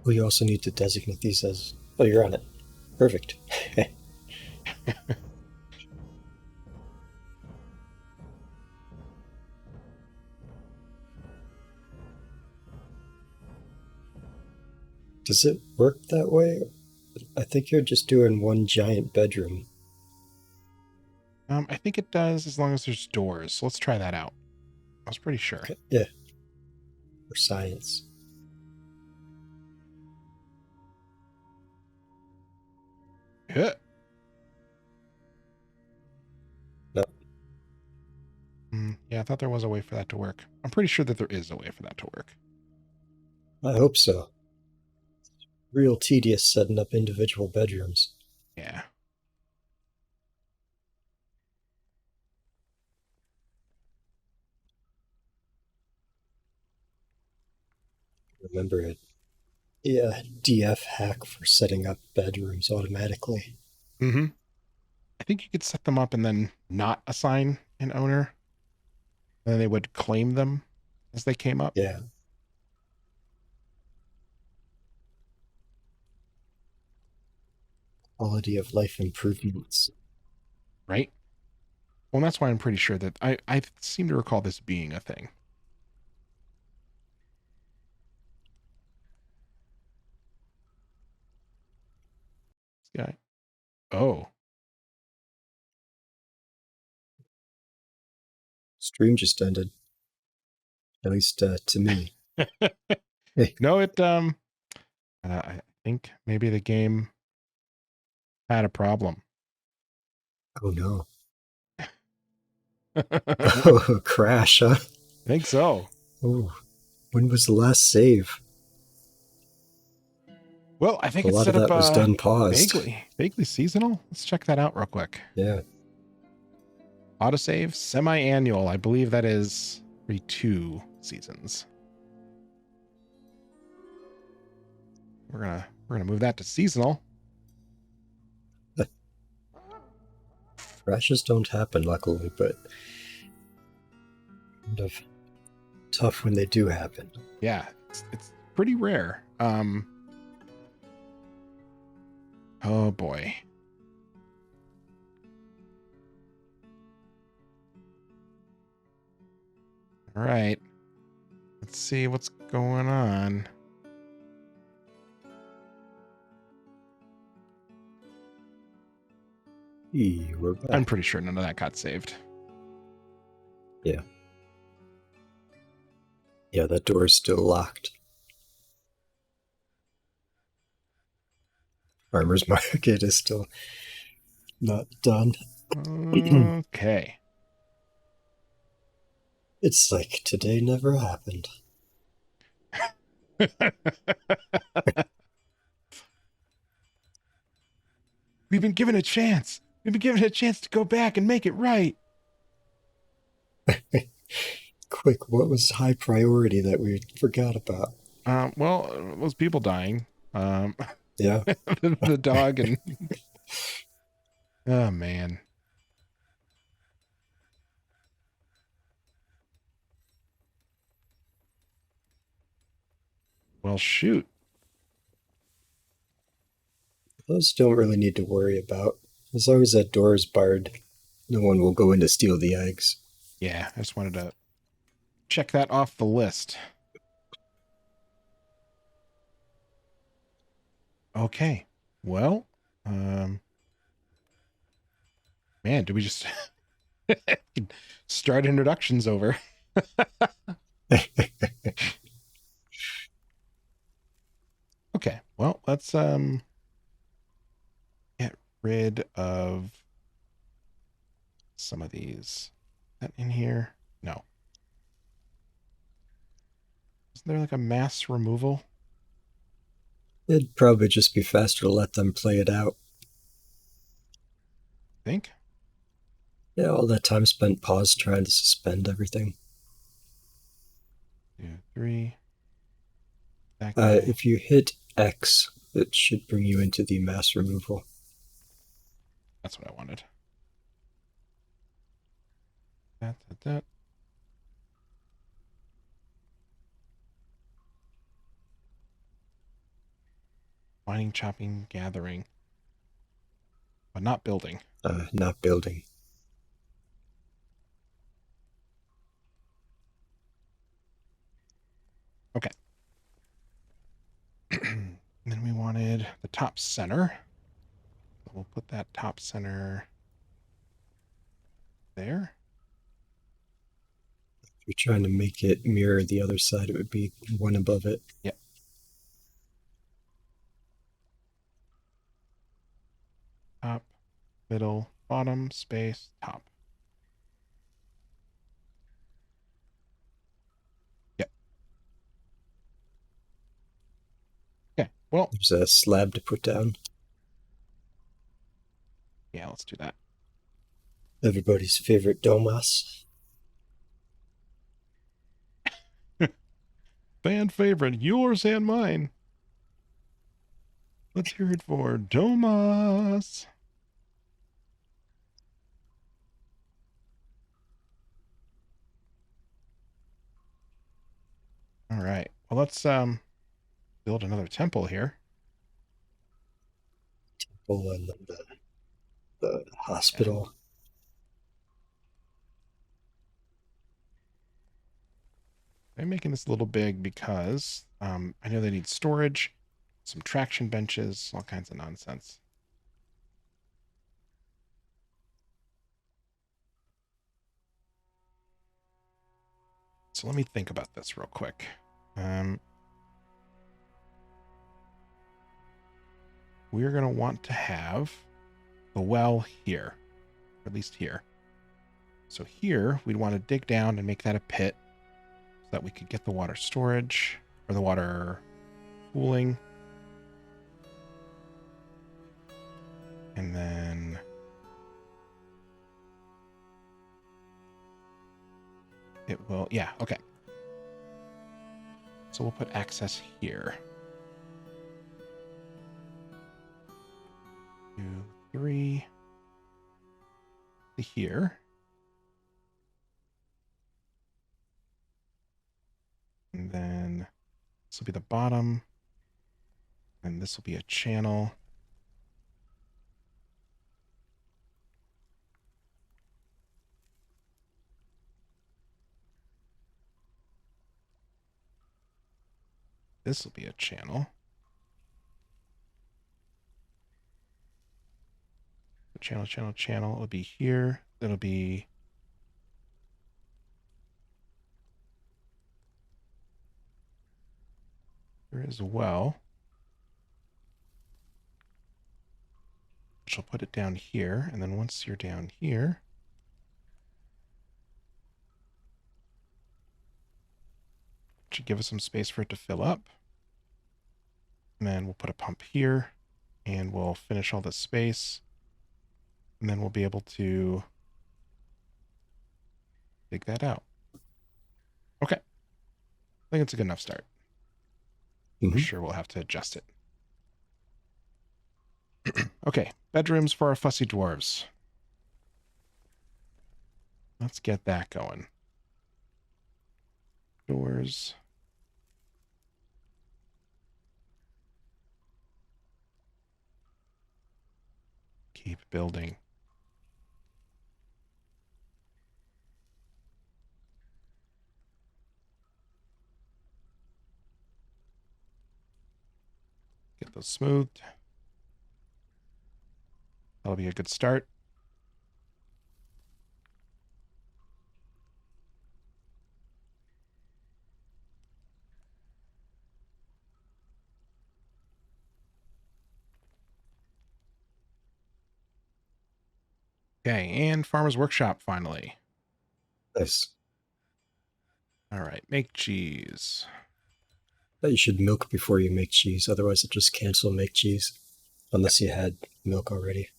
We also need to designate these as... Oh, you're on it. Perfect. Does it work that way? I think you're just doing one giant bedroom. I think it does as long as there's doors. So let's try that out. I was pretty sure. Okay. Yeah. For science. Yeah. No. Yeah, I thought there was a way for that to work. I'm pretty sure that there is a way for that to work. I hope so. Real tedious setting up individual bedrooms. Yeah. Remember it. Yeah, DF hack for setting up bedrooms automatically. Mm-hmm. I think you could set them up and then not assign an owner. And then they would claim them as they came up. Yeah. Quality of life improvements. Right? Well, that's why I'm pretty sure that I seem to recall this being a thing. Yeah. Oh. Stream just ended. At least to me. Hey, No, I think maybe the game had a problem. oh no. I Oh, crash, huh? think so. Oh, when was the last save? Well, I think A it's lot of set up that was done paused. vaguely seasonal. Let's check that out real quick. Yeah. Autosave semi-annual. I believe that is every 2 seasons. We're gonna move that to seasonal. Crashes don't happen, luckily, but kind of tough when they do happen. Yeah, it's pretty rare. Oh boy. All right. Let's see what's going on. We're back. I'm pretty sure none of that got saved. Yeah. Yeah, that door is still locked. Farmer's Market is still not done. Okay. It's like today never happened. We've been given a chance. We've been given a chance to go back and make it right. Quick, what was high priority that we forgot about? Well, those people dying. Yeah. The dog and oh man. Well, shoot. Those don't really need to worry about. As long as that door is barred, no one will go in to steal the eggs. Yeah, I just wanted to check that off the list. Okay. Well, man, do we just start introductions over? Okay. Well, let's get rid of some of these. Is that in here? No. Isn't there like a mass removal? It'd probably just be faster to let them play it out. Think? Yeah, all that time spent paused trying to suspend everything. 2, 3. That guy. If you hit X, it should bring you into the mass removal. That's what I wanted. That. Mining, chopping, gathering. But not building. Not building. Okay. Then we wanted the top center. We'll put that top center there. If you're trying to make it mirror the other side, it would be one above it. Yep. Top, middle, bottom, space, top. Yep. Okay. Well, There's a slab to put down. yeah, let's do that. Everybody's favorite Domas. Fan favorite, yours and mine. Let's hear it for Domas. All right. Well, let's build another temple here. Temple and then the hospital. I'm making this a little big because I know they need storage, some traction benches, all kinds of nonsense. So let me think about this real quick. We're going to want to have the well here, or at least here. So here, we'd want to dig down and make that a pit so that we could get the water storage or the water cooling. And then it will, yeah, okay. So we'll put access here. 2, 3 to here. And then this will be the bottom. And this will be a channel. This will be a channel. Channel. It'll be here. It'll be here as well. Which will put it down here. And then once you're down here, should give us some space for it to fill up. And then we'll put a pump here and we'll finish all this space. And then we'll be able to dig that out. Okay. I think it's a good enough start. I'm sure we'll have to adjust it. Okay. Bedrooms for our fussy dwarves. Let's get that going. Doors. Keep building. Get those smoothed. That'll be a good start. Okay, and Farmer's Workshop finally. Nice. All right, make cheese. But you should milk before you make cheese, otherwise it'll just cancel make cheese. Unless you had milk already.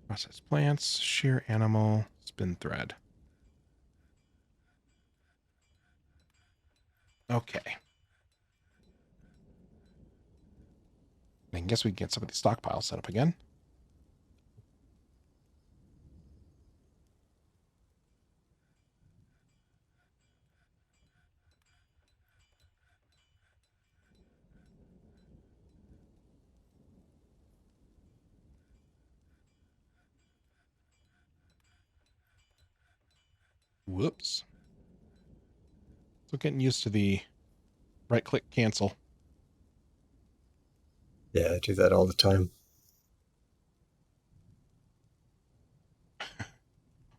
Process plants, shear animal, spin thread. Okay. I guess we can get some of these stockpiles set up again. Whoops. So getting used to the right-click cancel. Yeah, I do that all the time.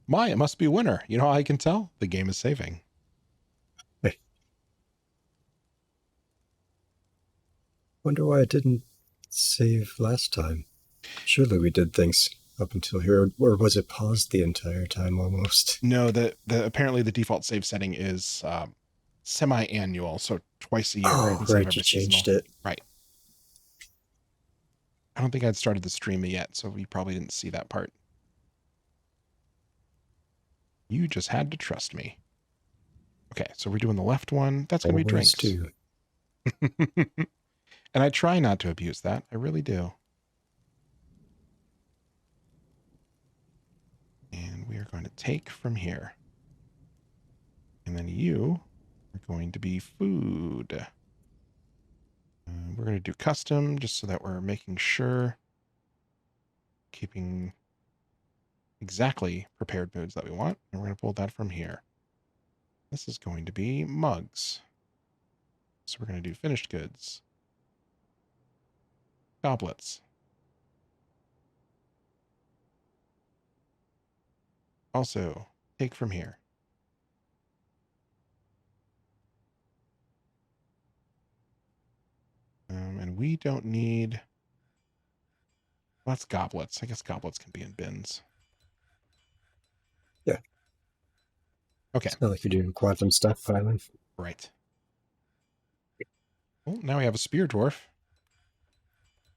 My, it must be winter. You know how I can tell? The game is saving. Hey. Wonder why it didn't save last time. Surely we did things up until here, or was it paused the entire time almost? No, apparently the default save setting is semi-annual, so twice a year. Oh, right, you changed it. Right. I don't think I'd started the stream yet, so you probably didn't see that part. You just had to trust me. Okay, so we're doing the left one. That's going to be drinks. Too. And I try not to abuse that. I really do. And we are going to take from here. And then you are going to be food. We're going to do custom just so that we're making sure keeping exactly prepared foods that we want. And we're going to pull that from here. This is going to be mugs. So we're going to do finished goods. Goblets. Also, take from here. And we don't need... Well, that's goblets. I guess goblets can be in bins. Yeah. Okay. It's not like you're doing quantum stuff, finally. Right. Well, now we have a spear dwarf.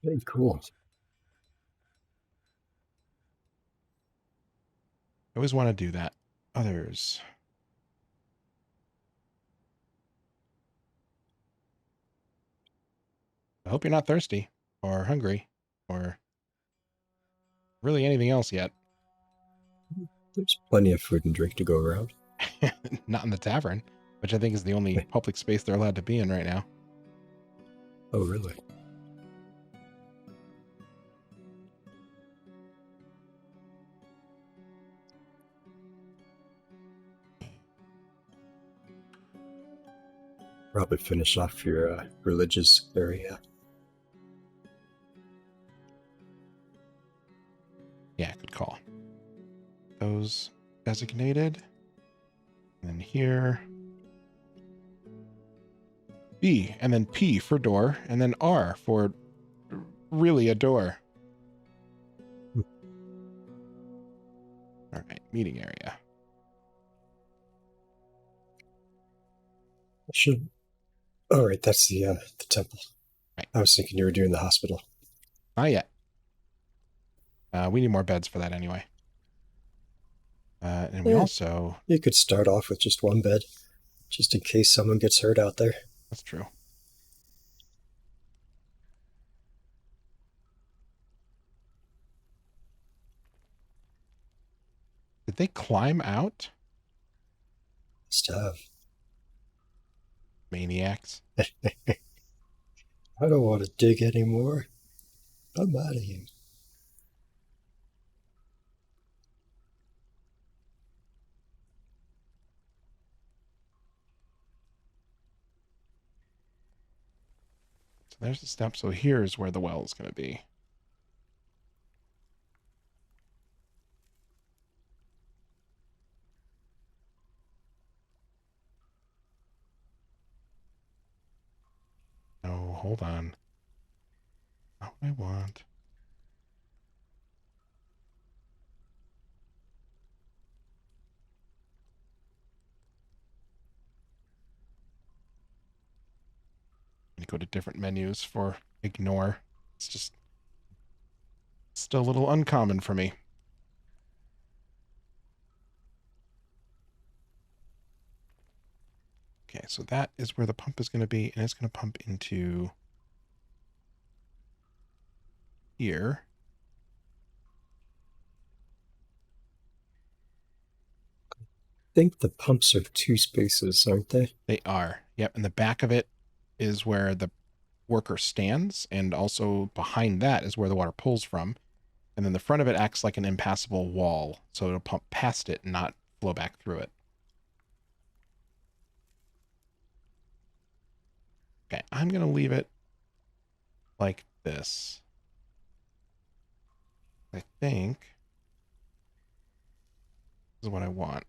Very cool. I always want to do that. Others. I hope you're not thirsty or hungry or really anything else yet. There's plenty of food and drink to go around. Not in the tavern, which I think is the only public space they're allowed to be in right now. Oh, really? Probably finish off your religious area. Yeah, good call. Those designated. And then here. B, and then P for door, and then R for really a door. All right, meeting area. I should. Oh, right, that's the temple. Right. I was thinking you were doing the hospital. Not yet. We need more beds for that anyway. And we also... You could start off with just one bed, just in case someone gets hurt out there. That's true. Did they climb out? Must have. Maniacs. I don't want to dig anymore. I'm out of here. So there's the step. So here's where the well is going to be. No, hold on. Not what I want. I'm going to go to different menus for ignore. It's just still a little uncommon for me. Okay, so that is where the pump is going to be, and it's going to pump into here. I think the pumps are 2 spaces, aren't they? They are. Yep, and the back of it is where the worker stands, and also behind that is where the water pulls from. And then the front of it acts like an impassable wall, so it'll pump past it, not flow back through it. Okay, I'm going to leave it like this. I think this is what I want.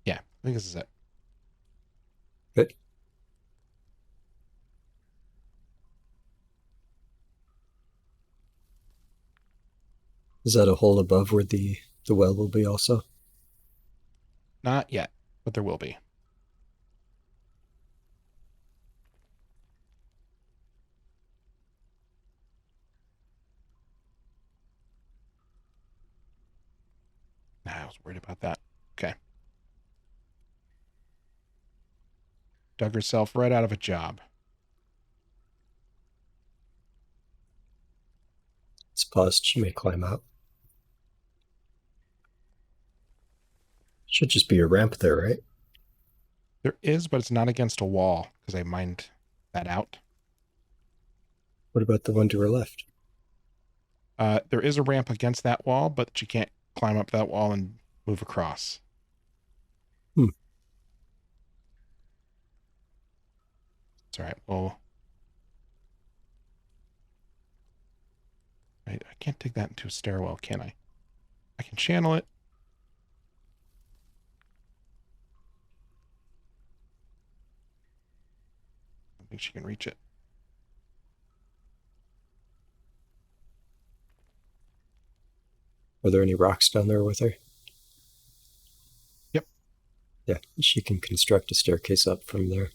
Yeah, I think this is it. Good. Is that a hole above where the well will be also? Not yet, but there will be. Nah, I was worried about that. Okay. Dug herself right out of a job. It's paused. She may climb out. Should just be a ramp there, right? There is, but it's not against a wall because I mined that out. What about the one to her left? There is a ramp against that wall, but you can't climb up that wall and move across. It's all right. Well, I can't take that into a stairwell, can I? I can channel it. I don't think she can reach it. Are there any rocks down there with her? Yep. Yeah, she can construct a staircase up from there.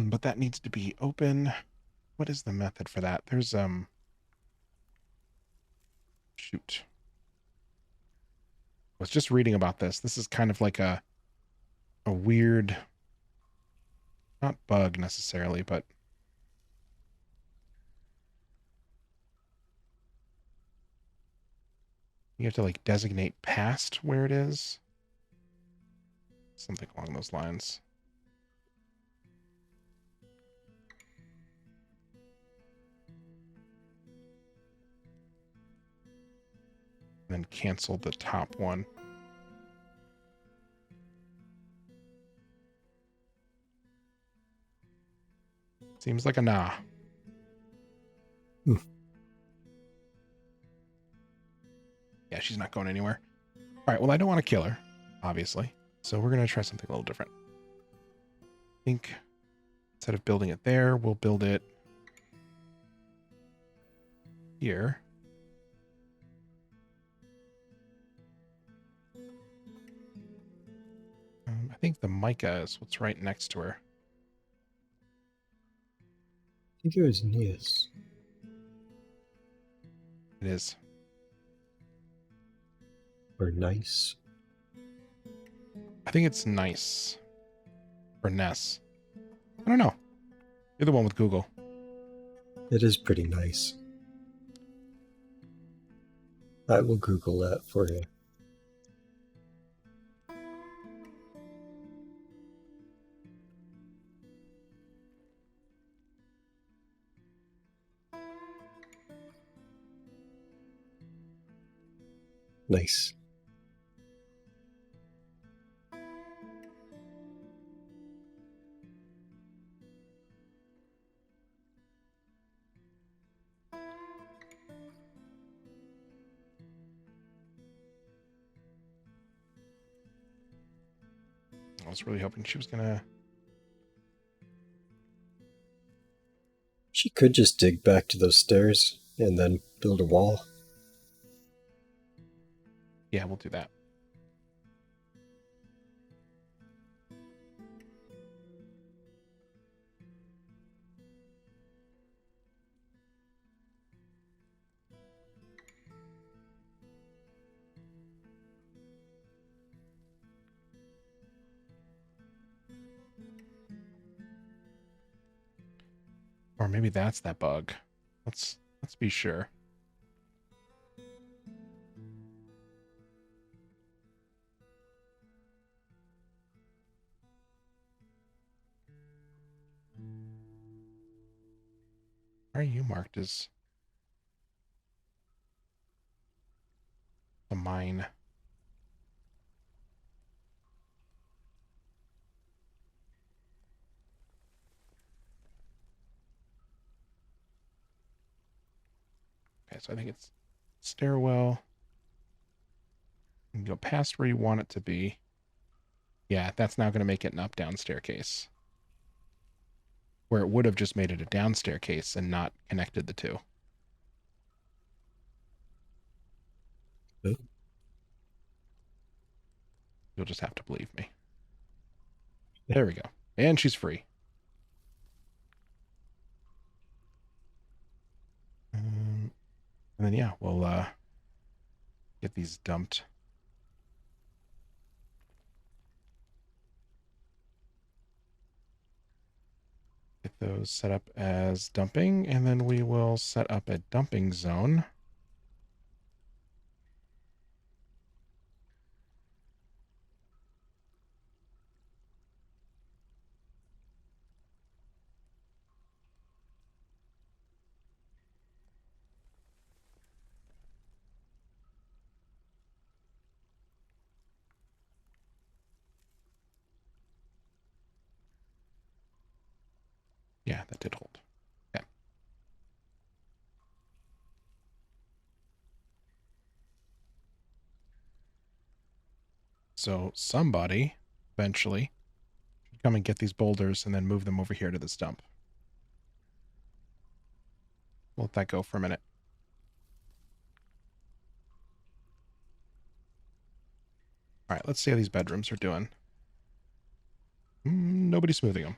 But that needs to be open. What is the method for that? There's shoot. I was just reading about this. This is kind of like a weird, not bug necessarily, but you have to like designate past where it is. Something along those lines. And then cancel the top one. Seems like a nah. Hmm. Yeah, she's not going anywhere. All right, well, I don't want to kill her, obviously. So we're going to try something a little different. I think instead of building it there, we'll build it here. I think the mica is what's right next to her. I think it was Nias. It is. Or Nice. I think it's nice. Or Ness. I don't know. You're the one with Google. It is pretty nice. I will Google that for you. Nice. I was really hoping she was going to... She could just dig back to those stairs and then build a wall. Yeah, we'll do that. Or maybe that's that bug. Let's be sure. Why are you marked as a mine? Okay, so I think it's stairwell. You can go past where you want it to be. Yeah, that's now going to make it an up-down staircase. Where it would have just made it a down staircase and not connected the two. Oh. You'll just have to believe me. There we go. And she's free. And then, yeah, we'll get these dumped. Get those set up as dumping, and then we will set up a dumping zone. Yeah, that did hold. Okay. So somebody eventually should come and get these boulders and then move them over here to this dump. We'll let that go for a minute. All right, let's see how these bedrooms are doing. Nobody's smoothing them.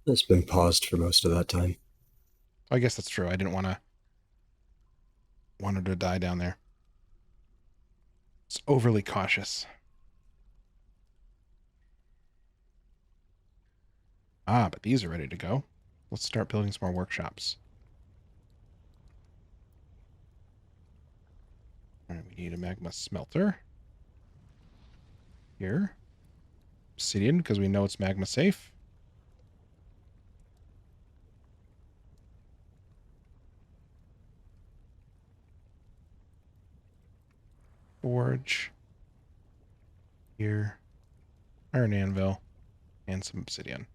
It's been paused for most of that time. I guess that's true. I didn't want her to die down there. It's overly cautious. Ah, but these are ready to go. Let's start building some more workshops. All right, we need a magma smelter. Here. Obsidian, because we know it's magma safe. Forge. Here. Iron anvil. And some obsidian.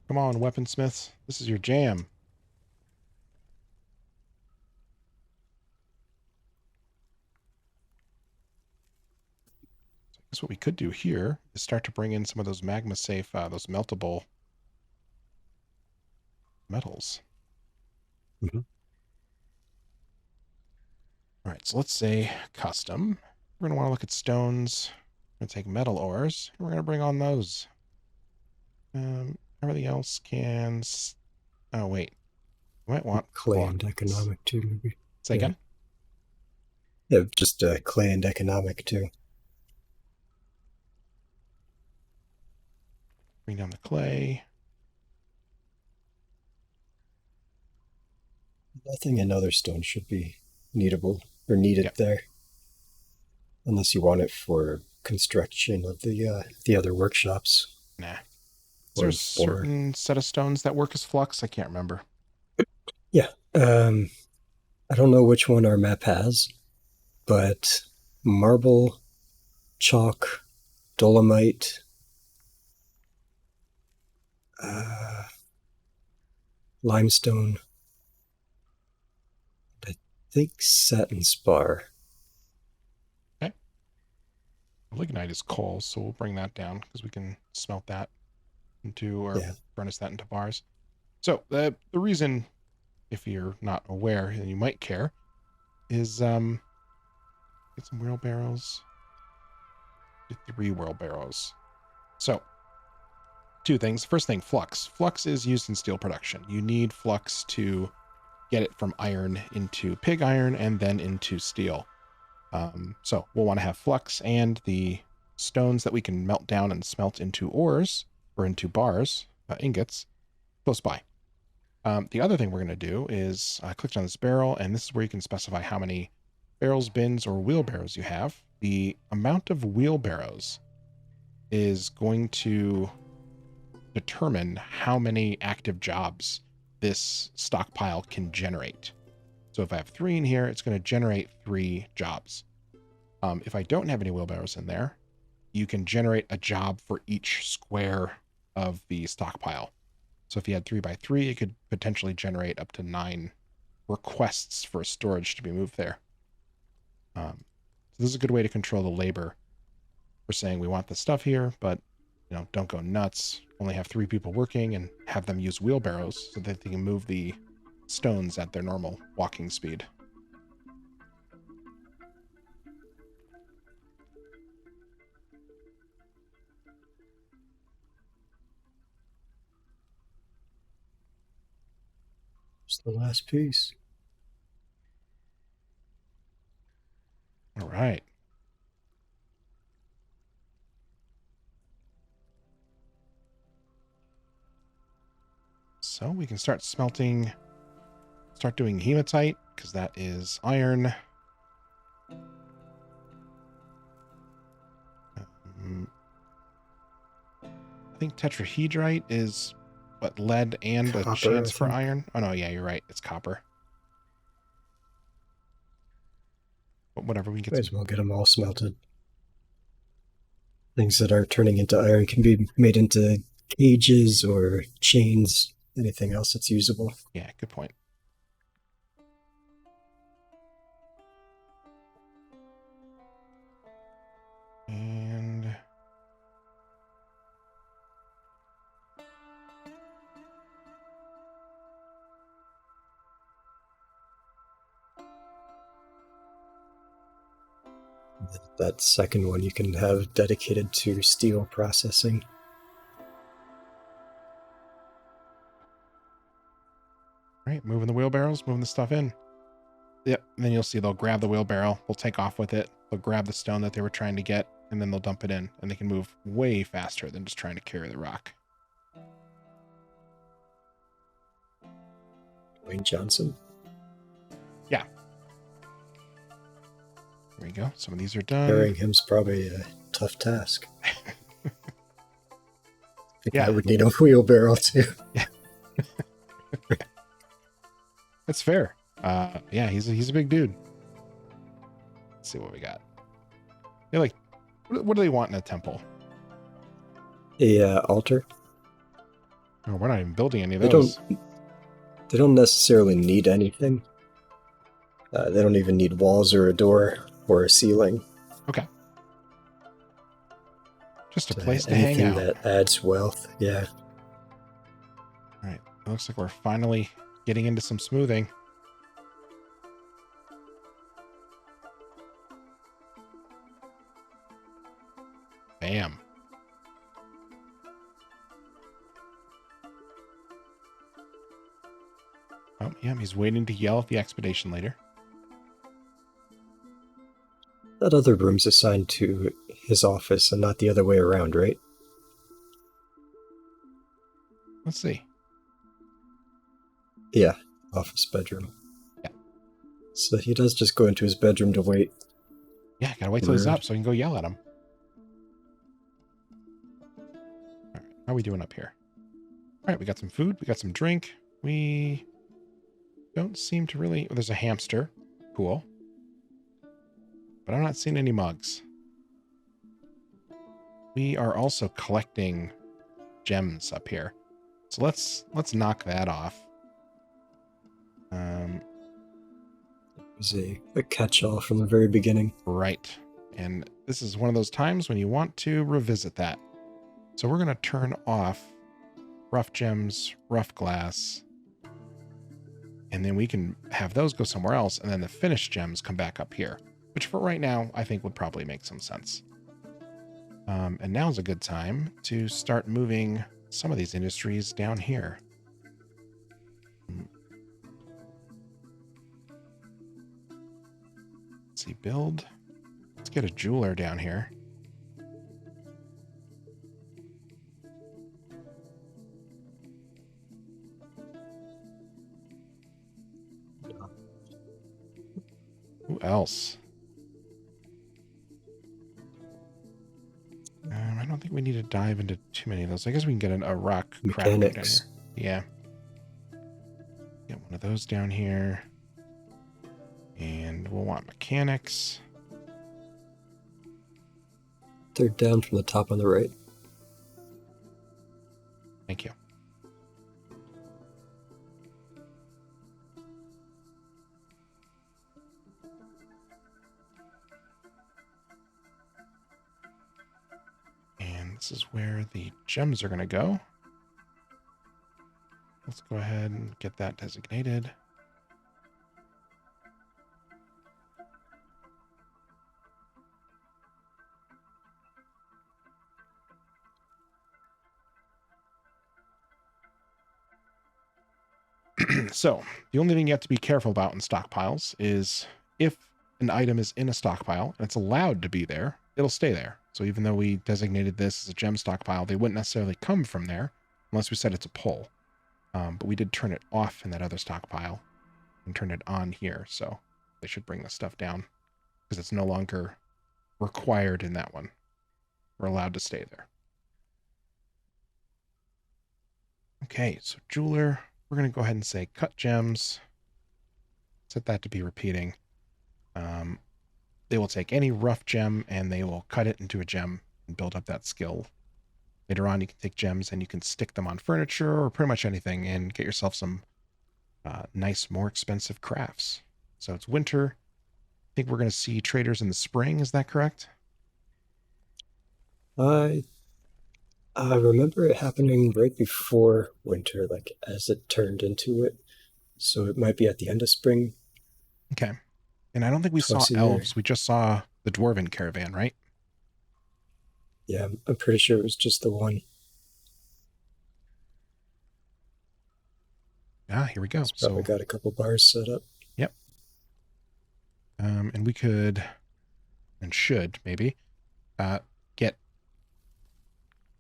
Come on, weaponsmiths. This is your jam. So I guess what we could do here is start to bring in some of those magma safe, those meltable metals. Mm-hmm. All right, so let's say custom. We're going to want to look at stones. We're going to take metal ores. And we're going to bring on those. Everything else can... Oh, wait. You might want Clay and blocks. economic too, maybe. Say again? Yeah, just clay and economic too. Bring down the clay. Nothing in other stones should be needable or needed there, unless you want it for construction of the other workshops. Nah. Is there a certain set of stones that work as flux? I can't remember. Yeah. I don't know which one our map has, but marble, chalk, dolomite, limestone, I think satin spar. Okay. Lignite is coal, so we'll bring that down because we can smelt that into, or furnace that into bars. So the reason, if you're not aware and you might care, is get some wheelbarrows. 3 wheelbarrows. So, 2 things. First thing, flux. Flux is used in steel production. You need flux to get it from iron into pig iron and then into steel. So we'll want to have flux and the stones that we can melt down and smelt into ores or into bars, ingots, close by. The other thing we're going to do is I clicked on this barrel, and this is where you can specify how many barrels, bins, or wheelbarrows you have. The amount of wheelbarrows is going to determine how many active jobs this stockpile can generate. So if I have 3 in here, it's going to generate 3 jobs. If I don't have any wheelbarrows in there, you can generate a job for each square of the stockpile. So if you had 3 by 3, it could potentially generate up to 9 requests for storage to be moved there. So this is a good way to control the labor. We're saying we want the stuff here, but don't go nuts. Only have 3 people working and have them use wheelbarrows so that they can move the stones at their normal walking speed. It's the last piece. All right. So we can start smelting, start doing hematite, because that is iron. I think tetrahedrite is what, lead and copper, a chance for iron? Oh no, yeah, you're right. It's copper. But whatever, we can Might get as some. well get them all smelted. Things that aren't turning into iron can be made into cages or chains, anything else that's usable. Yeah, good point. And That second one you can have dedicated to steel processing. right, moving the wheelbarrows, moving the stuff in. Yep. And then you'll see they'll grab the wheelbarrow, they'll take off with it, they'll grab the stone that they were trying to get, and then they'll dump it in, and they can move way faster than just trying to carry the rock. Wayne Johnson. Yeah. There we go. Some of these are done. Carrying him's probably a tough task. Yeah. I would need a wheelbarrow too. Yeah. That's fair. Yeah, he's a big dude. Let's see what we got. They're like, what do they want in a temple? A altar. Oh, we're not even building any of They those. They don't necessarily need anything. They don't even need walls or a door or a ceiling. Okay. Just a place to hang Anything out. that adds wealth. Yeah. All right. It looks like we're finally getting into some smoothing. Bam. Oh, yeah, he's waiting to yell at the expedition later. That other room's assigned to his office and not the other way around, right? Let's see. Yeah, office bedroom. Yeah. So he does just go into his bedroom to wait. Yeah, gotta wait till he's Rude. up so I can go yell at him. All right, how are we doing up here? All right, we got some food, we got some drink. We don't seem to really... Oh, there's a hamster. Cool. But I'm not seeing any mugs. We are also collecting gems up here. So let's knock that off. It was a catch-all from the very beginning. Right. And this is one of those times when you want to revisit that. So we're going to turn off rough gems, rough glass, and then we can have those go somewhere else, and then the finished gems come back up here, which for right now, I think would probably make some sense. And now's a good time to start moving some of these industries down here. Let's see, build. Let's get a jeweler down here. Who else? I don't think we need to dive into too many of those. I guess we can get a rock crafter down Mechanics. here. Yeah. Get one of those down here. And we'll want mechanics. Third down from the top on the right. Thank you. And this is where the gems are going to go. Let's go ahead and get that designated. So, the only thing you have to be careful about in stockpiles is if an item is in a stockpile and it's allowed to be there, it'll stay there. So even though we designated this as a gem stockpile, they wouldn't necessarily come from there unless we said it's a pull. But we did turn it off in that other stockpile and turn it on here. So they should bring the stuff down because it's no longer required in that one. We're allowed to stay there. Okay, so jeweler, we're going to go ahead and say cut gems. Set that to be repeating. they will take any rough gem and they will cut it into a gem and build up that skill. Later on, you can take gems and you can stick them on furniture or pretty much anything and get yourself some nice, more expensive crafts. So it's winter. I think we're going to see traders in the spring. Is that correct? I I remember it happening right before winter, like as it turned into it. So it might be at the end of spring, Okay. And I don't think we saw twice a year. elves. We just saw the dwarven caravan, right? Yeah, I'm pretty sure it was just the one. Ah, here we go. It's probably So, got a couple bars set up. yep. And we could and should maybe get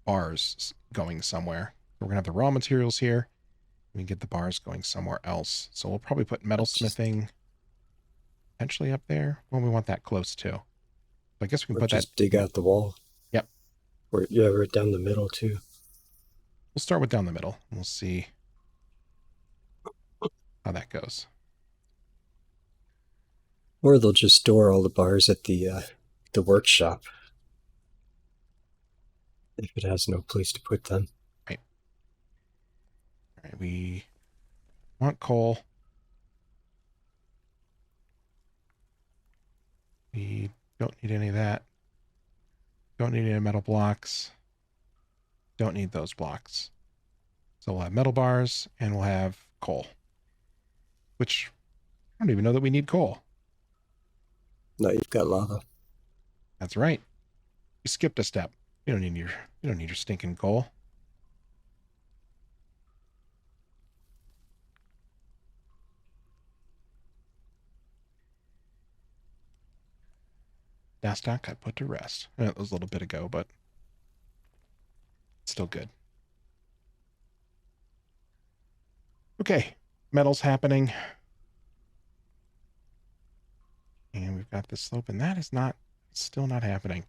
bars going somewhere. We're gonna have the raw materials here. We can get the bars going somewhere else. So we'll probably put metalsmithing potentially up there when we want that close to. So I guess we can Or put that. just dig out the wall. Yep. Or yeah, right down the middle too. We'll start with down the middle. We'll see how that goes. Or they'll just store all the bars at the workshop if it has no place to put them. Right. All right. We want coal. We don't need any of that. Don't need any metal blocks. Don't need those blocks. So we'll have metal bars and we'll have coal. Which I don't even know that we need coal. No, you've got lava. That's right. You skipped a step. You don't need your stinking coal. Dastak got put to rest. That was a little bit ago, but still good. Okay, metal's happening. And we've got this slope, and that is still not happening.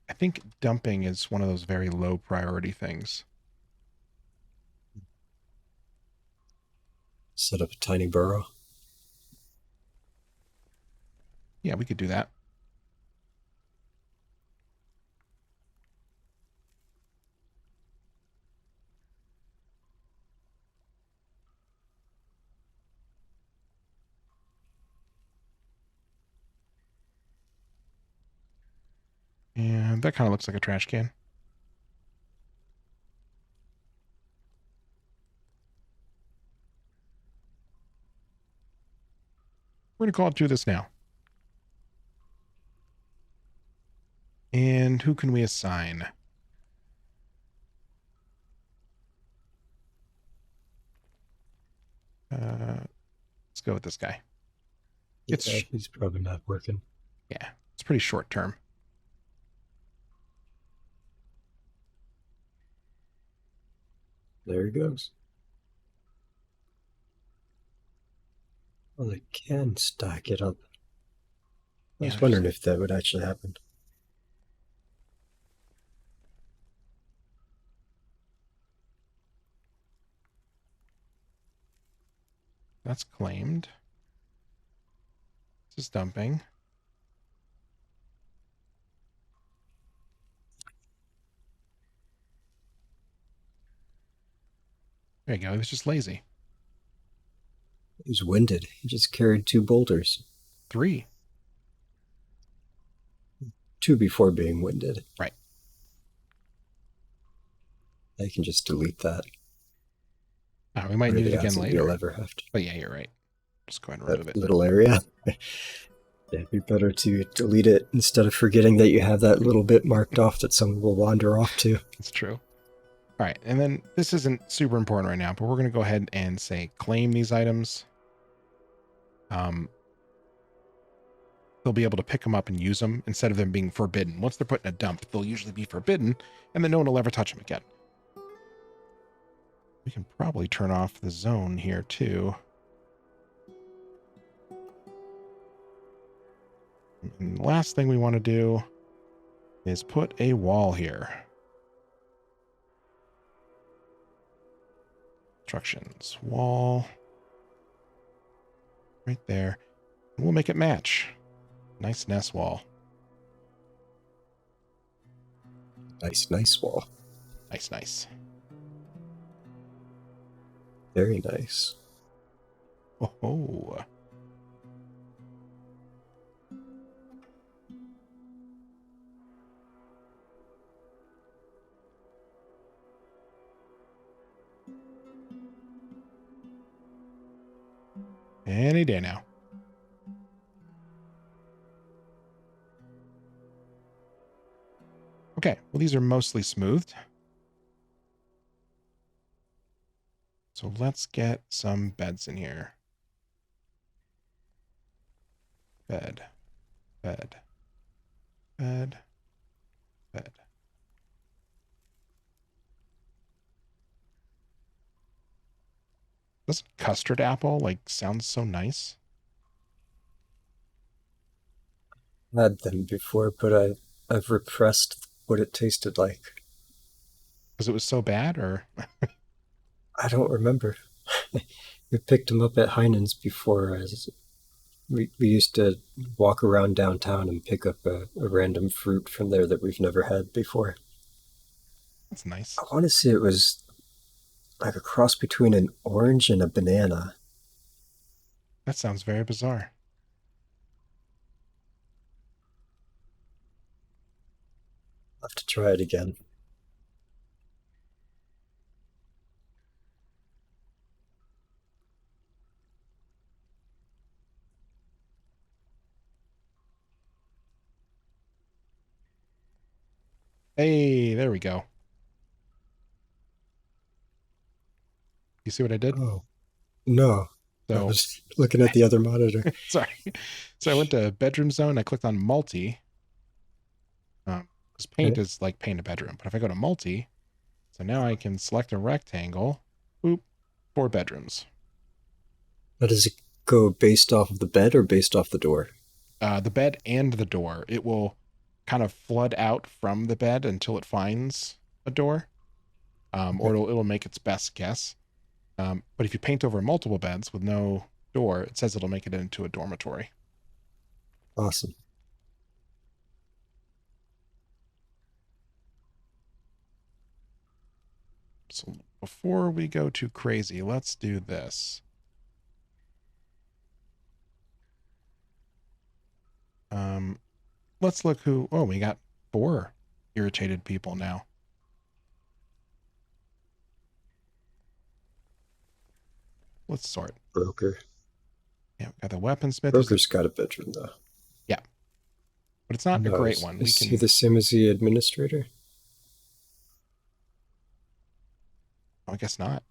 I think dumping is one of those very low priority things. Set up a tiny burrow. Yeah, we could do that. And that kind of looks like a trash can. We're going to call it do this now. And who can we assign? Let's go with this guy. Yeah, he's probably not working. Yeah, it's pretty short term. There he goes. Well, they can stack it up. I was wondering if that would actually happen. That's claimed. This is dumping. There you go. He was just lazy. He was winded. He just carried 2 boulders. 3. 2 before being winded. Right. I can just delete that. We might need it again later. You'll ever have to. But yeah, you're right. Just go ahead and remove it. Little area. Yeah, it'd be better to delete it instead of forgetting that you have that little bit marked off that someone will wander off to. That's true. All right, and then this isn't super important right now, but we're going to go ahead and say claim these items. They'll be able to pick them up and use them instead of them being forbidden. Once they're put in a dump, they'll usually be forbidden, and then no one will ever touch them again. We can probably turn off the zone here too. And the last thing we want to do is put a wall here. Instructions. Wall. Right there. And we'll make it match. Nice nest wall. Nice wall. Nice, nice. Very nice. Oh, ho. Any day now. Okay, well, these are mostly smoothed. So let's get some beds in here. Bed, bed, bed, bed. Doesn't custard apple like sounds so nice? Had them before, but I've repressed what it tasted like. Because it was so bad, or I don't remember. We picked them up at Heinen's before. We used to walk around downtown and pick up a random fruit from there that we've never had before. that's nice. I want to say it was like a cross between an orange and a banana. That sounds very bizarre. I'll have to try it again. Hey, there we go. You see what I did? Oh, no. I So, was looking at the other monitor. sorry. So I went to bedroom zone. I clicked on multi. Because paint Okay. is like paint a bedroom. But if I go to multi, so now I can select a rectangle. Boop. 4 bedrooms. Now, does it go based off of the bed or based off the door? The bed and the door. It will kind of flood out from the bed until it finds a door. Or Okay. it'll make its best guess. But if you paint over multiple beds with no door, it says it'll make it into a dormitory. Awesome. So before we go too crazy, let's do this. Let's look who. Oh, we got 4 irritated people now. Let's sort. Broker. Yeah, we got the weaponsmith. Broker's got a bedroom, though. Yeah, but it's not a No, great one. We is he can. the same as the administrator? Oh, I guess not.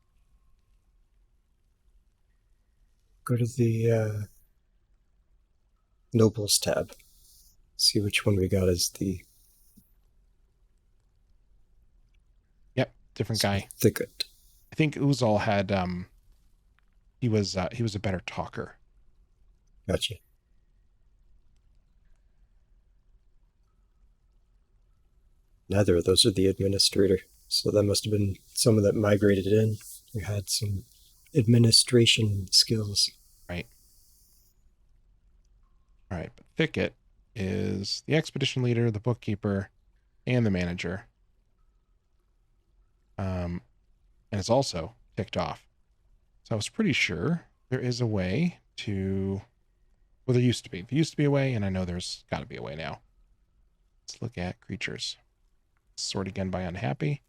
Go to the Nobles tab. See which one we got as the Yep, different guy. thicket. I think Uzal had. He was a better talker. Gotcha. Neither of those are the administrator. So that must have been someone that migrated in who had some administration skills. Right. All right, but thicket is the expedition leader, the bookkeeper, and the manager. And it's also ticked off. So I was pretty sure there is a way to. Well, there used to be. There used to be a way, and I know there's got to be a way now. Let's look at creatures. Sort again by unhappy.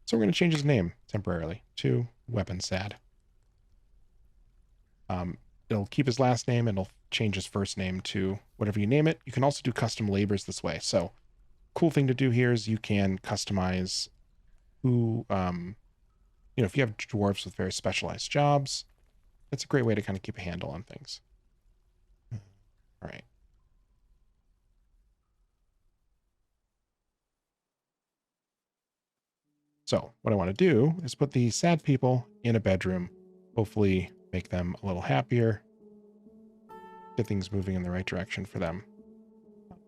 So we're going to change his name temporarily to Weapon Sad. It'll keep his last name and it'll change his first name to whatever you name it. You can also do custom labors this way. So cool thing to do here is you can customize who, if you have dwarves with very specialized jobs, that's a great way to kind of keep a handle on things. All right. So what I want to do is put the sad people in a bedroom, hopefully make them a little happier, get things moving in the right direction for them.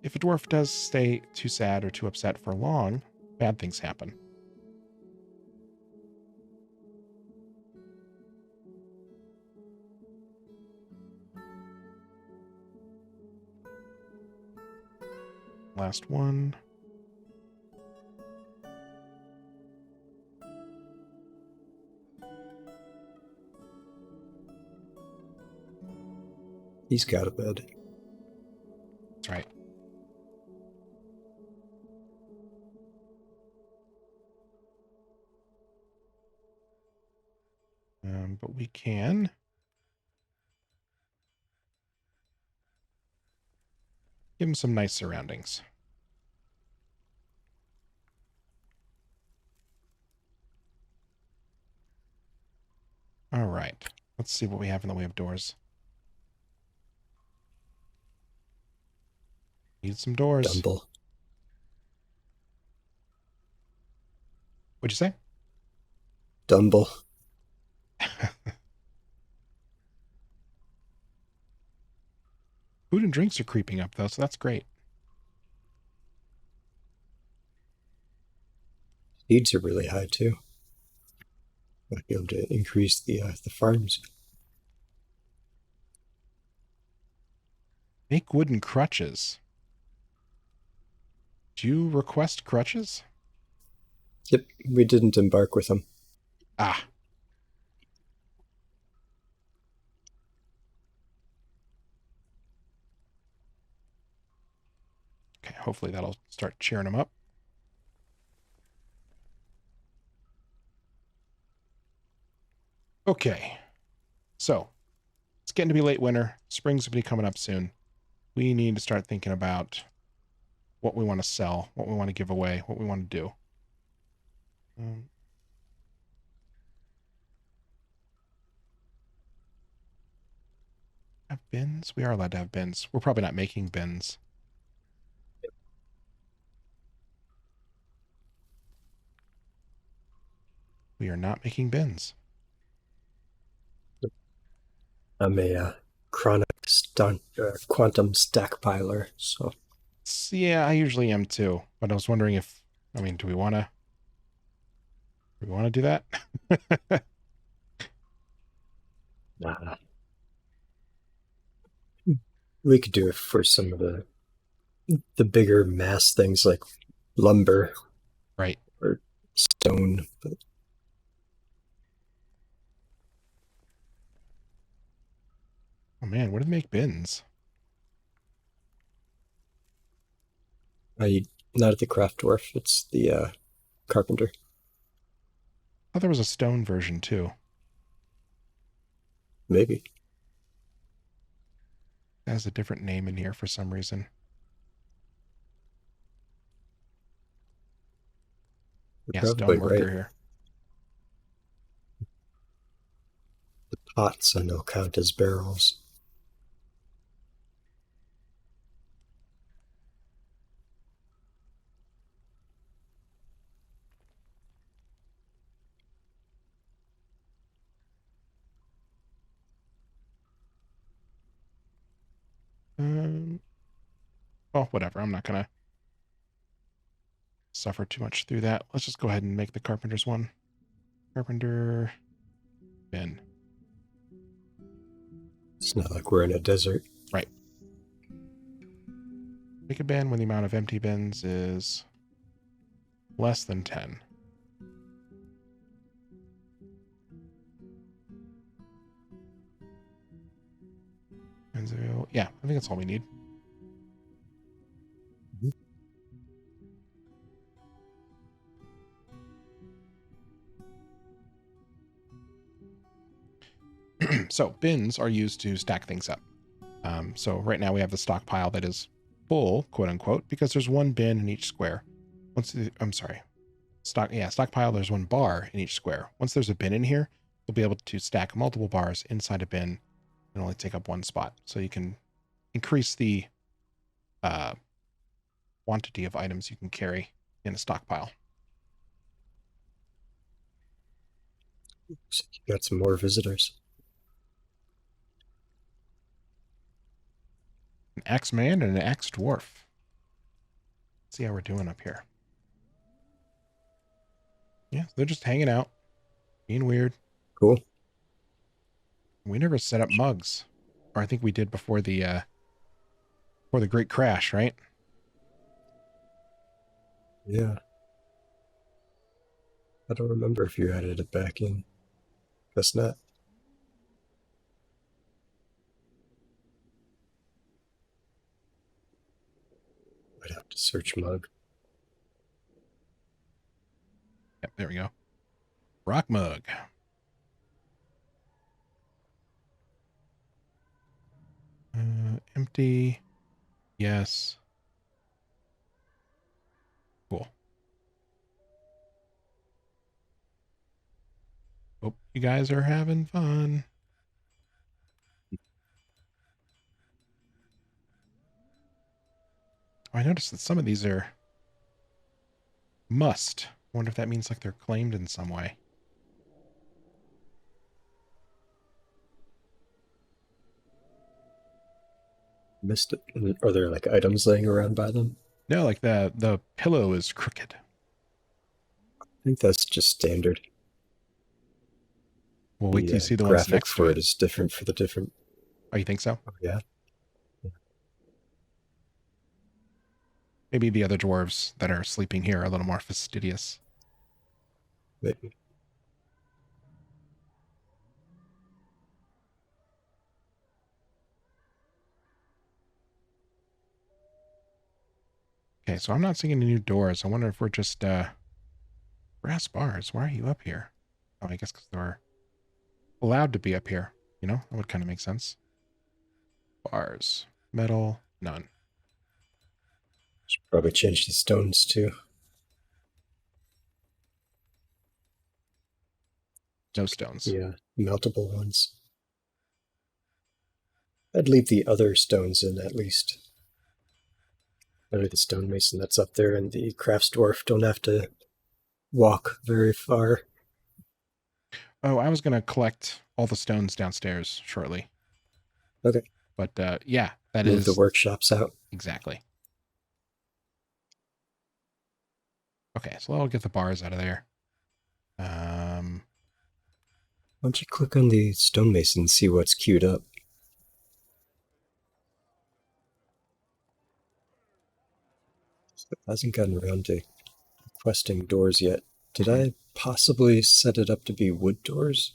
if a dwarf does stay too sad or too upset for long, bad things happen. Last one. He's got a bed. That's right. But we can give him some nice surroundings. All right. Let's see what we have in the way of doors. Need some doors. Dumble. What'd you say? Dumble. Food and drinks are creeping up, though, so that's great. Needs are really high, too. Might be able to increase the farms. Make wooden crutches. Do you request crutches? Yep, we didn't embark with them. Ah. Okay, hopefully that'll start cheering them up. Okay. So, it's getting to be late winter. Spring's going to be coming up soon. We need to start thinking about what we want to sell, what we want to give away, what we want to do. Have bins? We are allowed to have bins. We're probably not making bins. We are not making bins. I'm a chronic quantum stackpiler, so Yeah, I usually am too. But I was wondering if, I mean, do we want to do that? nah. We could do it for some of the bigger mass things like lumber, Right. or stone. But Oh man, where do they make bins? not at the craft dwarf. It's the carpenter. I thought there was a stone version too. Maybe. It has a different name in here for some reason. You're Yeah, probably stone worker right. here. The pots I know count as barrels. Oh, whatever. I'm not gonna suffer too much through that. Let's just go ahead and make the carpenter's one. Carpenter bin. It's not like we're in a desert. Right. Make a bin when the amount of empty bins is less than 10. And so, yeah, I think that's all we need. So bins are used to stack things up. So right now we have the stockpile that is full, quote unquote, because there's one bin in each square. Stockpile, there's one bar in each square. Once there's a bin in here, you'll be able to stack multiple bars inside a bin and only take up one spot. So you can increase the quantity of items you can carry in a stockpile. So you got some more visitors. An axe man and an axe dwarf. See how we're doing up here. Yeah, they're just hanging out, being weird. Cool. We never set up mugs, or I think we did before the great crash, right? Yeah. I don't remember if you added it back in. Guess not. I'd have to search mug. Yep, there we go. Rock mug. Empty. Yes. Cool. Hope you guys are having fun. I noticed that some of these are must. Wonder if that means like they're claimed in some way. Missed it. Are there like items laying around by them? No, like the pillow is crooked. I think that's just standard. Well, wait till you The see the ones graphic next to for it. it is different for the different. Oh, you think so? Oh, yeah. Maybe the other dwarves that are sleeping here are a little more fastidious. Maybe. Okay, so I'm not seeing any new doors. I wonder if we're just brass bars. Why are you up here? Oh, I guess because they're allowed to be up here. You know, that would kind of make sense. Bars. Metal. None. Should probably change the stones too. No stones. Yeah, meltable ones. I'd leave the other stones in at least. Only the stonemason that's up there and the crafts dwarf don't have to walk very far. Oh, I was going to collect all the stones downstairs shortly. Okay. But yeah, that Move is the workshops out. exactly. Okay, so I'll get the bars out of there. Why don't you click on the stonemason and see what's queued up? It hasn't gotten around to requesting doors yet. Did I possibly set it up to be wood doors?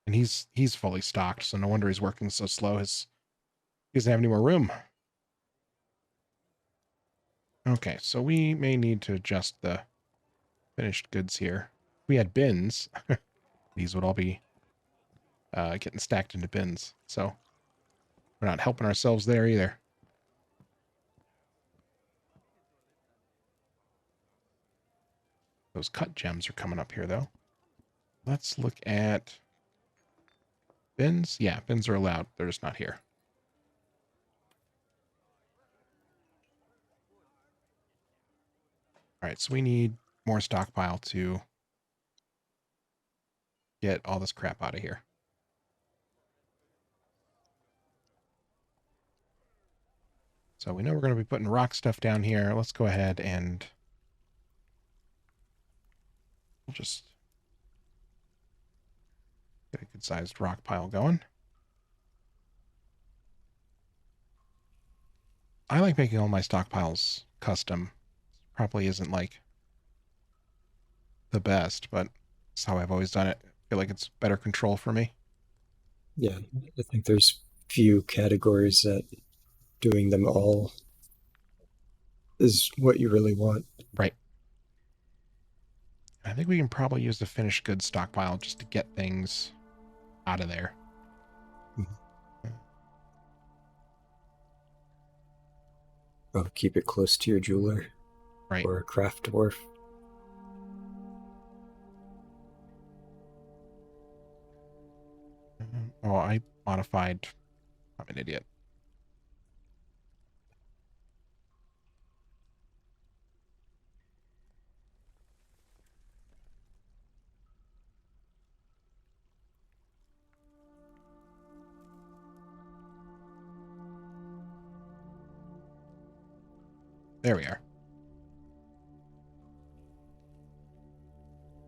and he's fully stocked, so no wonder he's working so slow. He doesn't have any more room. Okay, so we may need to adjust the finished goods here. If we had bins, these would all be getting stacked into bins. So we're not helping ourselves there either. Those cut gems are coming up here, though. Let's look at bins. Yeah, bins are allowed. They're just not here. All right, so we need more stockpile to get all this crap out of here. So we know we're going to be putting rock stuff down here. Let's go ahead and we'll just get a good-sized rock pile going. I like making all my stockpiles custom. Probably isn't like the best, but it's how I've always done it. I feel like it's better control for me. Yeah, I think there's few categories that doing them all is what you really want. Right. I think we can probably use the finished goods stockpile just to get things out of there. Oh, keep it close to your jeweler Right. or a craft dwarf. Oh, I modified. I'm an idiot. There we are.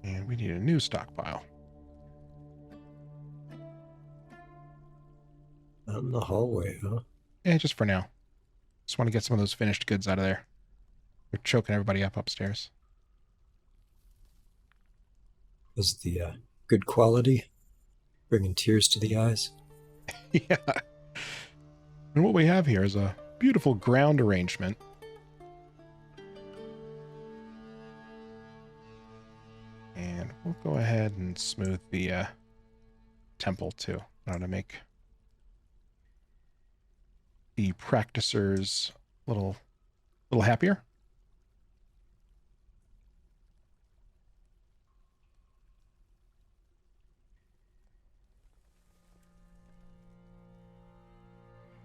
And we need a new stockpile. Out in the hallway, huh? Yeah, just for now. Just want to get some of those finished goods out of there. They're choking everybody up upstairs. Was the good quality, bringing tears to the eyes? Yeah. And what we have here is a beautiful ground arrangement. And we'll go ahead and smooth the temple too. I want to make the practicers a little happier.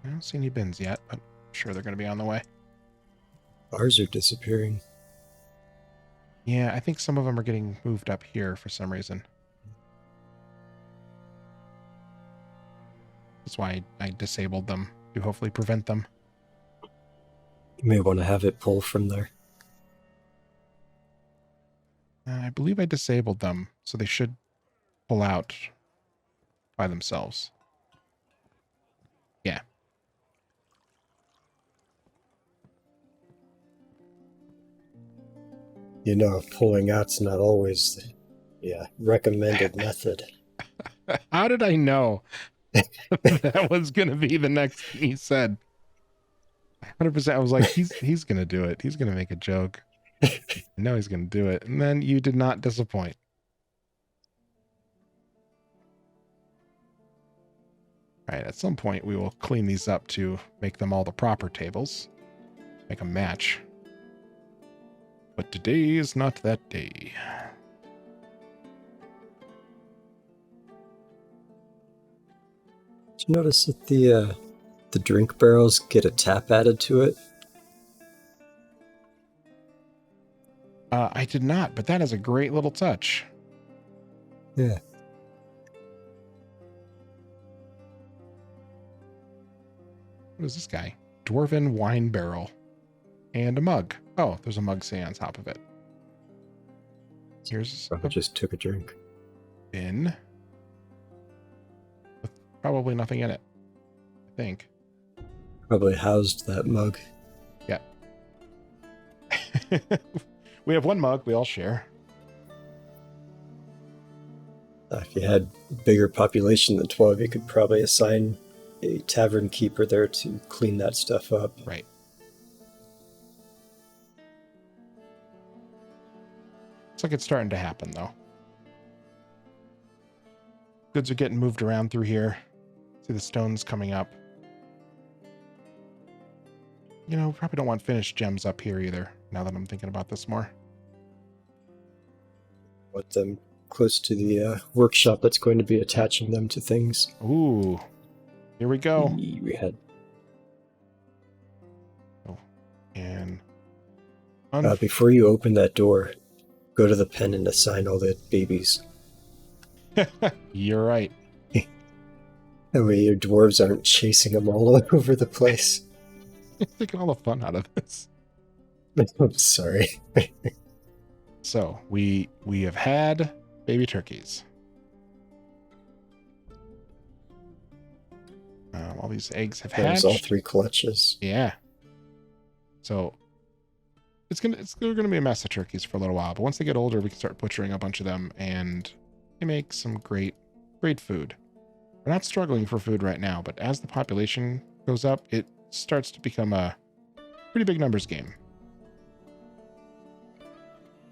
I don't see any bins yet, but I'm sure they're going to be on the way. Ours are disappearing. Yeah, I think some of them are getting moved up here for some reason. That's why I disabled them to hopefully prevent them. You may want to have it pull from there. I believe I disabled them, so they should pull out by themselves. Yeah. You know, pulling out's not always the recommended method. How did I know that was going to be the next thing he said? 100%. I was like, he's going to do it. He's going to make a joke. I know he's going to do it. And then you did not disappoint. All right, at some point we will clean these up to make them all the proper tables. Make a match. But today is not that day. Did you notice that the drink barrels get a tap added to it? I did not, but that is a great little touch. Yeah. What is this guy? Dwarven wine barrel. And a mug. Oh, there's a mug sitting on top of it. Here's Probably just took a drink. bin. With probably nothing in it. I think. Probably housed that mug. Yeah. We have one mug we all share. If you had a bigger population than 12, you could probably assign a tavern keeper there to clean that stuff up. Right. Looks like it's starting to happen, though. Goods are getting moved around through here. See the stones coming up. You know, probably don't want finished gems up here either, now that I'm thinking about this more. Put them close to the workshop that's going to be attaching them to things. Ooh. Here we go. We had And before you open that door, go to the pen and assign all the babies. you're right. That way your dwarves aren't chasing them all over the place. Taking all the fun out of this. I'm sorry. So we have had baby turkeys. All these eggs have There's hatched. all 3 clutches. Yeah. So they're gonna be a mess of turkeys for a little while, but once they get older, we can start butchering a bunch of them, and they make some great food. We're not struggling for food right now, but as the population goes up, it starts to become a pretty big numbers game.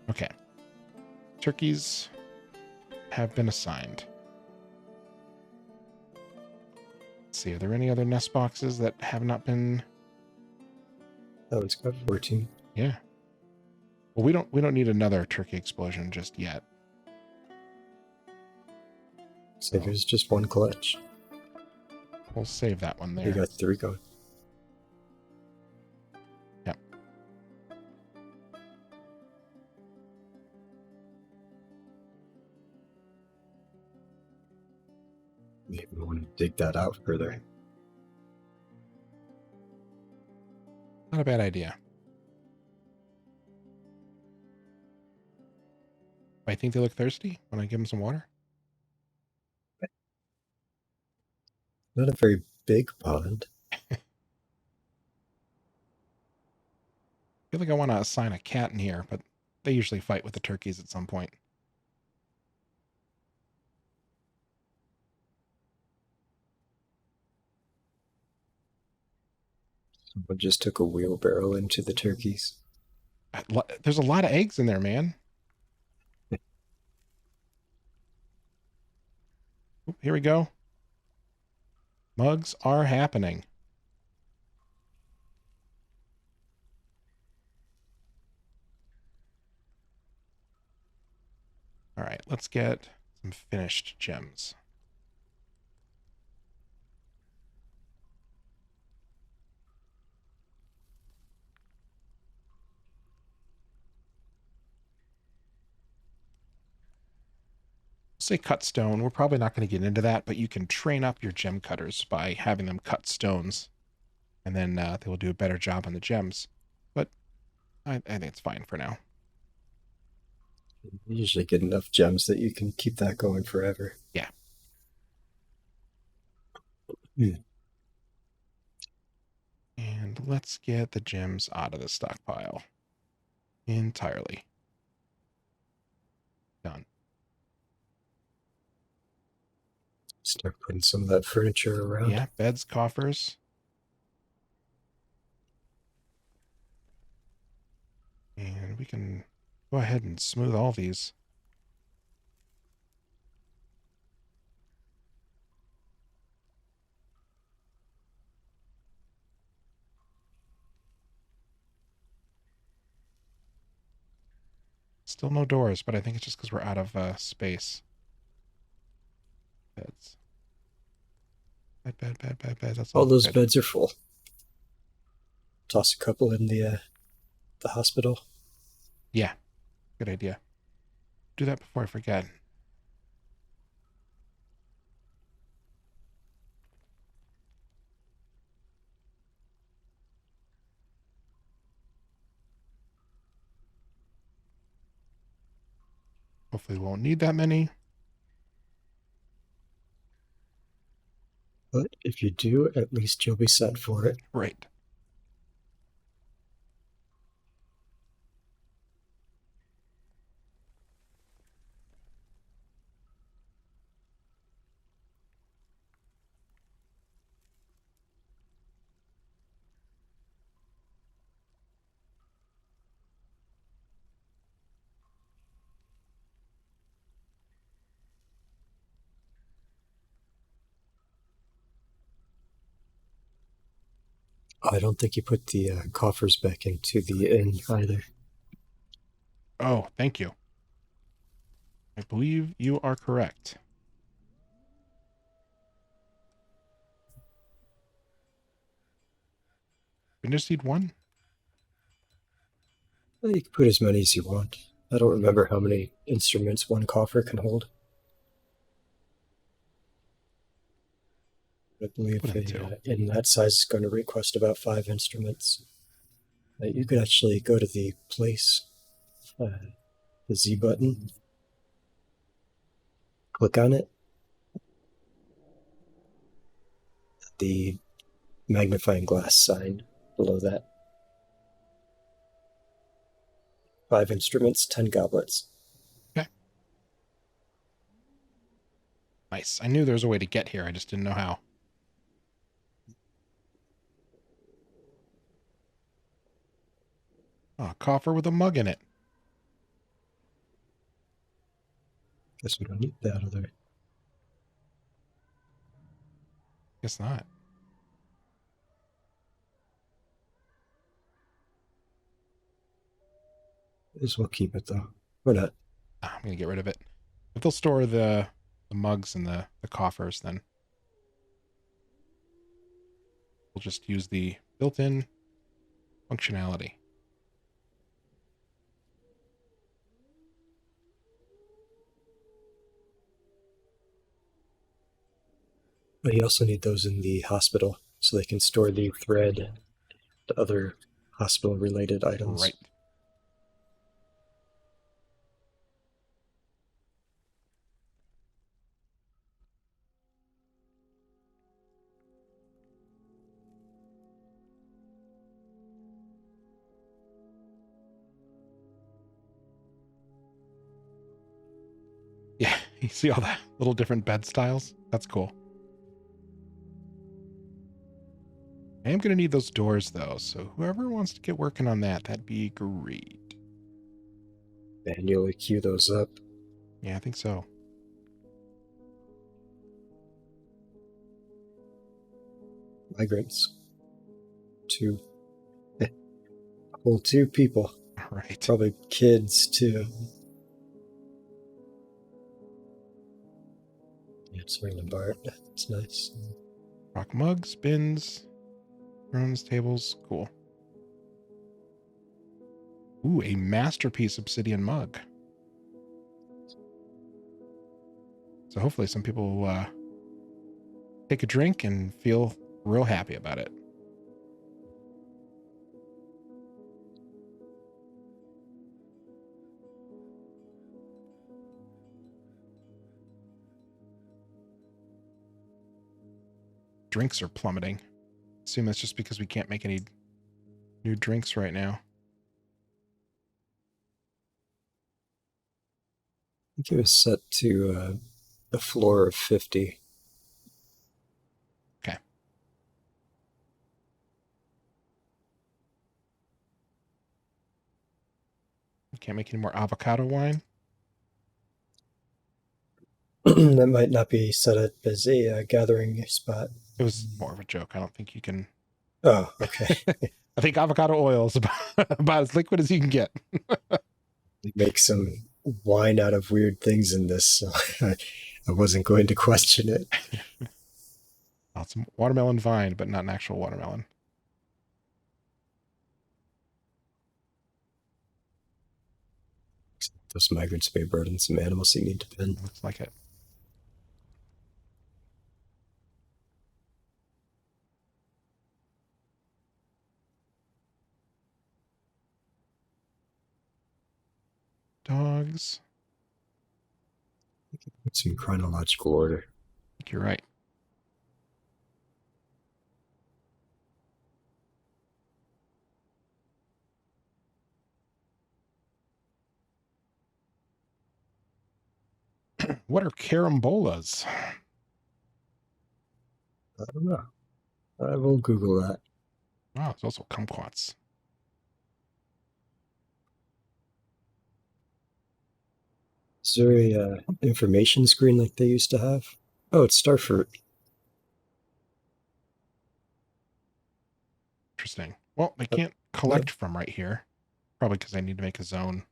Okay. Turkeys have been assigned. Let's see, are there any other nest boxes that have not been... That one's got 14. Yeah. Well, we don't need another turkey explosion just yet. So there's just 1 clutch. We'll save that one there. You got 3 going. Yep. Maybe we want to dig that out further. Not a bad idea. I think they look thirsty when I give them some water. Not a very big pond. I feel like I want to assign a cat in here, but they usually fight with the turkeys at some point. Someone just took a wheelbarrow into the turkeys. There's a lot of eggs in there, man. Oop, here we go. Mugs are happening. All right, let's get some finished gems. Say cut stone. We're probably not going to get into that, but you can train up your gem cutters by having them cut stones, and then they will do a better job on the gems. But I think it's fine for now. You usually get enough gems that you can keep that going forever. Yeah. And let's get the gems out of the stockpile entirely. Done. Start putting some of that furniture around. Yeah, beds, coffers. And we can go ahead and smooth all these. Still no doors, but I think it's just because we're out of space. Beds. Bed. That's all those good. beds are full. Toss a couple in the hospital. Yeah, good idea. Do that before I forget. Hopefully we won't need that many. But if you do, at least you'll be set for it. Right. I don't think you put the coffers back into the inn either. Oh, thank you. I believe you are correct. We just need one? Well, you can put as many as you want. I don't remember how many instruments one coffer can hold. I believe in that size is going to request about 5 instruments. You could actually go to the place, the Z button, click on it. The magnifying glass sign below that. 5 instruments, 10 goblets. Okay. Nice. I knew there was a way to get here. I just didn't know how. Oh, a coffer with a mug in it. Guess we don't need that other. Guess not. Might as well keep it though. Or not. I'm going to get rid of it. If they'll store the mugs and the coffers, then we'll just use the built-in functionality. But you also need those in the hospital so they can store the thread, the other hospital-related items. Right. You see all the little different bed styles? That's cool. I am going to need those doors, though, so whoever wants to get working on that, that'd be great. Manually queue those up. Yeah, I think so. Migrants. Two. Whole two people. All right. Probably kids, too. Yeah, it's ring the bar. It's nice. Rock mugs, bins, thrones, tables. Cool. Ooh, a masterpiece obsidian mug. So hopefully some people will take a drink and feel real happy about it. Drinks are plummeting. Assume that's just because we can't make any new drinks right now. I think it was set to a floor of 50. Okay. We can't make any more avocado wine. That might not be set up as a gathering spot. It was more of a joke. I don't think you can. Oh, okay. I think avocado oil is about as liquid as you can get. They make some wine out of weird things in this, so I wasn't going to question it. Oh, some watermelon vine, but not an actual watermelon. Those migrants may burden some animals you need to pen. Looks like it. Dogs. It's in chronological order. I think you're right. What are carambolas? I don't know. I will Google that. Wow, there's also kumquats. Is there a information screen like they used to have? Oh, it's starfruit. Interesting. Well, they can't collect from right here. Probably because I need to make a zone.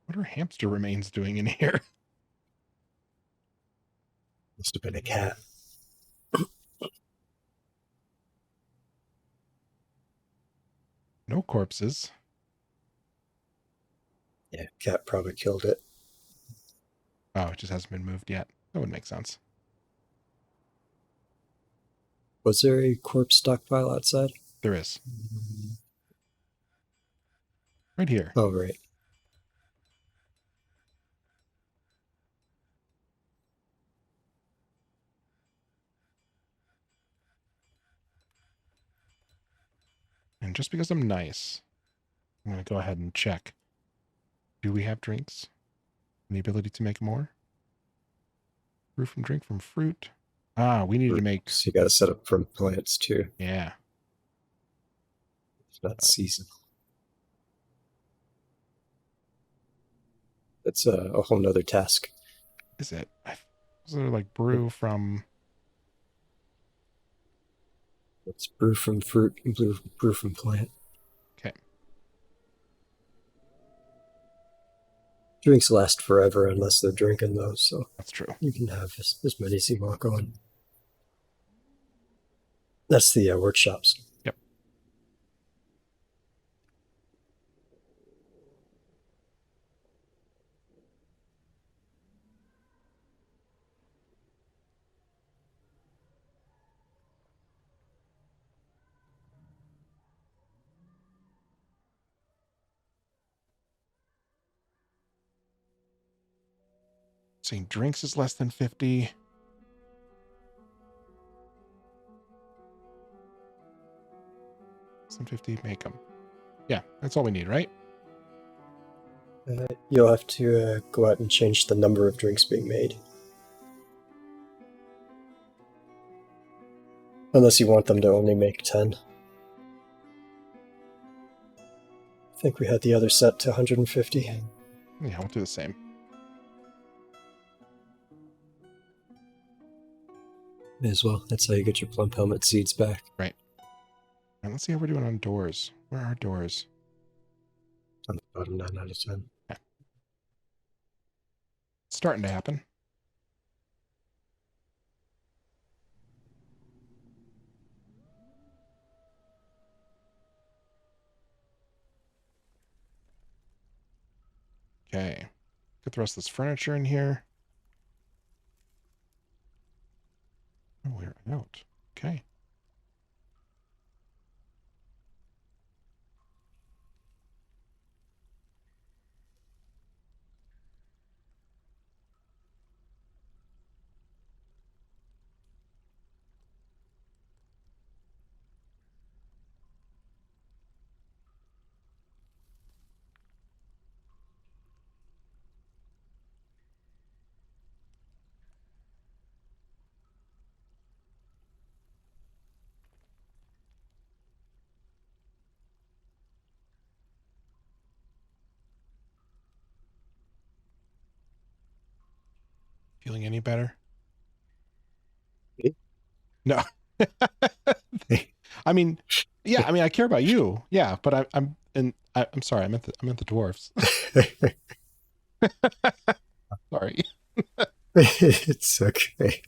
What are hamster remains doing in here? Must have been a cat. No corpses. Yeah, cat probably killed it. Oh, it just hasn't been moved yet. That would make sense. Was there a corpse stockpile outside? There is. Right here. Oh, right. And just because I'm nice, I'm going to go ahead and check. Do we have drinks? And the ability to make more? Brew from drink from fruit. Ah, we need to make... So you got to set up from plants, too. Yeah. It's not seasonal. That's a whole nother task. Is it? Was there like brew from... It's brew from fruit and brew from plant. Okay. Drinks last forever unless they're drinking those, so That's true. you can have as many as you want going. That's the workshops. Yep. Saying drinks is less than 50. Less than 50, make them. Yeah, that's all we need, right? You'll have to go out and change the number of drinks being made. Unless you want them to only make 10. I think we had the other set to 150. Yeah, we'll do the same. May as well. That's how you get your plump helmet seeds back. Right. And let's see how we're doing on doors. Where are doors? On the bottom 9 out of 10. Yeah. It's starting to happen. Okay. Get the rest of this furniture in here. Oh, we're out. Okay. Feeling any better? Me? No. I mean, yeah. I mean, I care about you. Yeah, but I'm sorry. I meant the dwarves. Sorry. It's okay.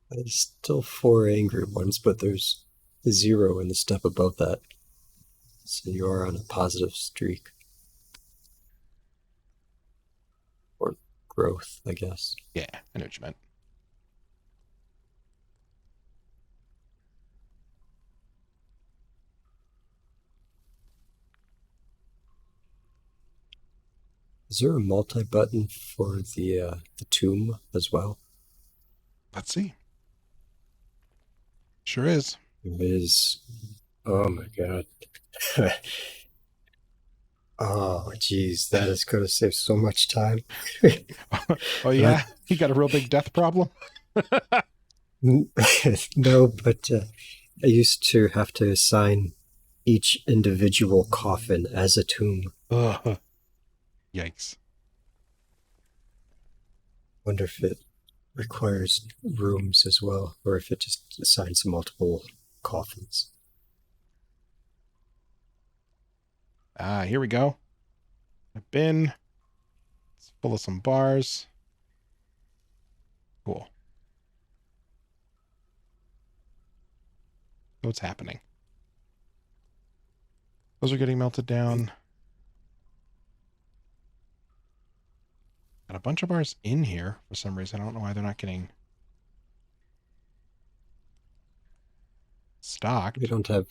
There's still 4 angry ones, but there's a 0 in the step above that. So you are on a positive streak. Or growth, I guess. Yeah, I know what you meant. Is there a multi-button for the tomb as well? Let's see. Sure is. There is. Oh my god. Oh, geez, that is going to save so much time. Oh yeah, you got a real big death problem. No, but I used to have to assign each individual coffin as a tomb. Ugh. Yikes. Wonder if it requires rooms as well, or if it just assigns multiple coffins. Ah, here we go. A bin. It's full of some bars. Cool. What's happening? Those are getting melted down. Got a bunch of bars in here for some reason. I don't know why they're not getting stocked. We don't have.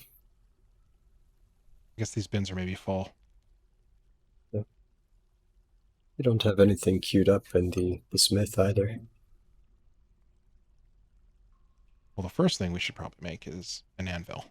I guess these bins are maybe full. We don't have anything queued up in the smith either. Well, the first thing we should probably make is an anvil.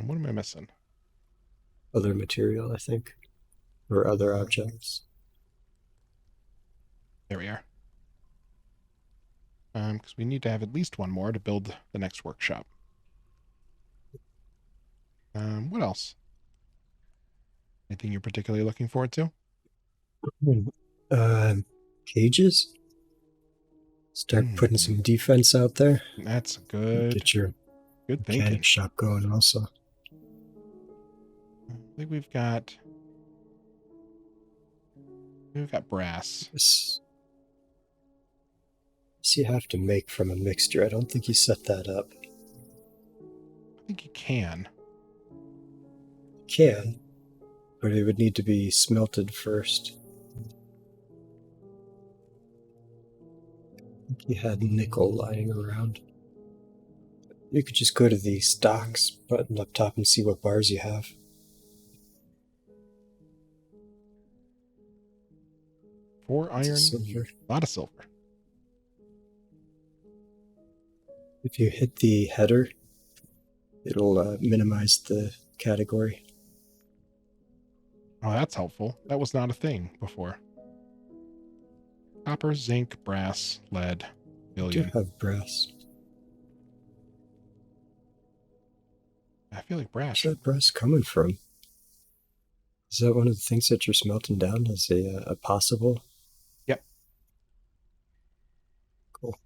What am I missing? Other material, I think, or other objects. There we are. Because we need to have at least one more to build the next workshop. What else? Anything you're particularly looking forward to? Cages. Start putting some defense out there. That's good. Get your Good thinking. mechanic shop going also. I think we've got brass. This you have to make from a mixture. I don't think you set that up. I think you can. You can, but it would need to be smelted first. I think you had nickel lying around. You could just go to the stocks button up top and see what bars you have. 4 iron, Silver. a lot of silver. If you hit the header, it'll minimize the category. Oh, that's helpful. That was not a thing before. Copper, zinc, brass, lead, You do billion. have brass. I feel like brass. Where's that brass coming from? Is that one of the things that you're smelting down as a possible? Yep. Cool.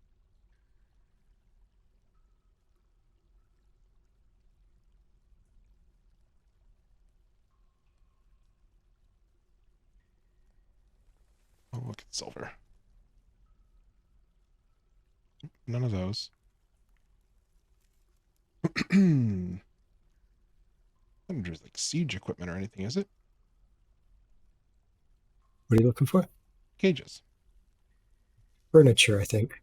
Oh, look at silver. None of those. I don't think there's like siege equipment or anything, is it? What are you looking for? Cages. Furniture, I think.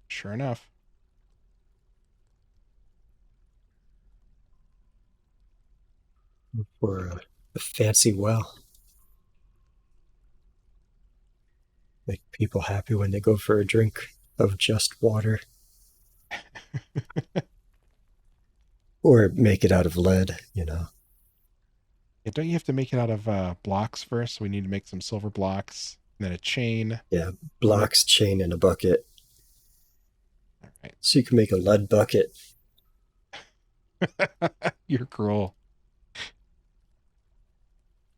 Sure enough. For a fancy well. Make people happy when they go for a drink of just water. Or make it out of lead, you know. Yeah, don't you have to make it out of blocks first? So we need to make some silver blocks, and then a chain. Yeah, blocks, chain, and a bucket. All right. So you can make a lead bucket. You're cruel.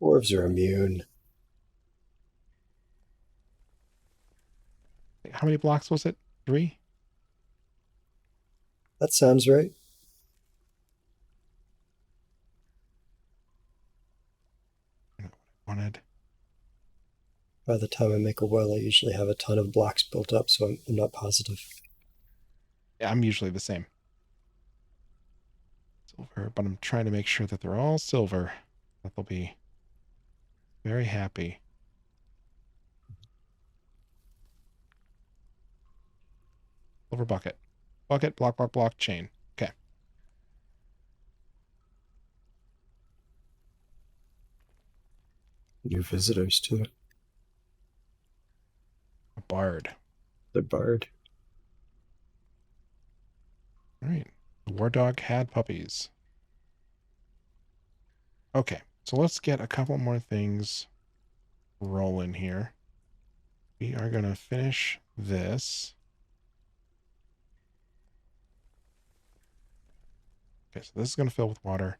Dwarves are immune. How many blocks was it? 3? That sounds right. I know what I wanted. By the time I make a well, I usually have a ton of blocks built up, so I'm not positive. Yeah, I'm usually the same. Silver, but I'm trying to make sure that they're all silver. That they'll be very happy. Silver bucket. Bucket, block, block, block, chain. Okay. New visitors, too. A bard. The bard. All right. The war dog had puppies. Okay. So let's get a couple more things rolling here. We are going to finish this. Okay, so this is going to fill with water.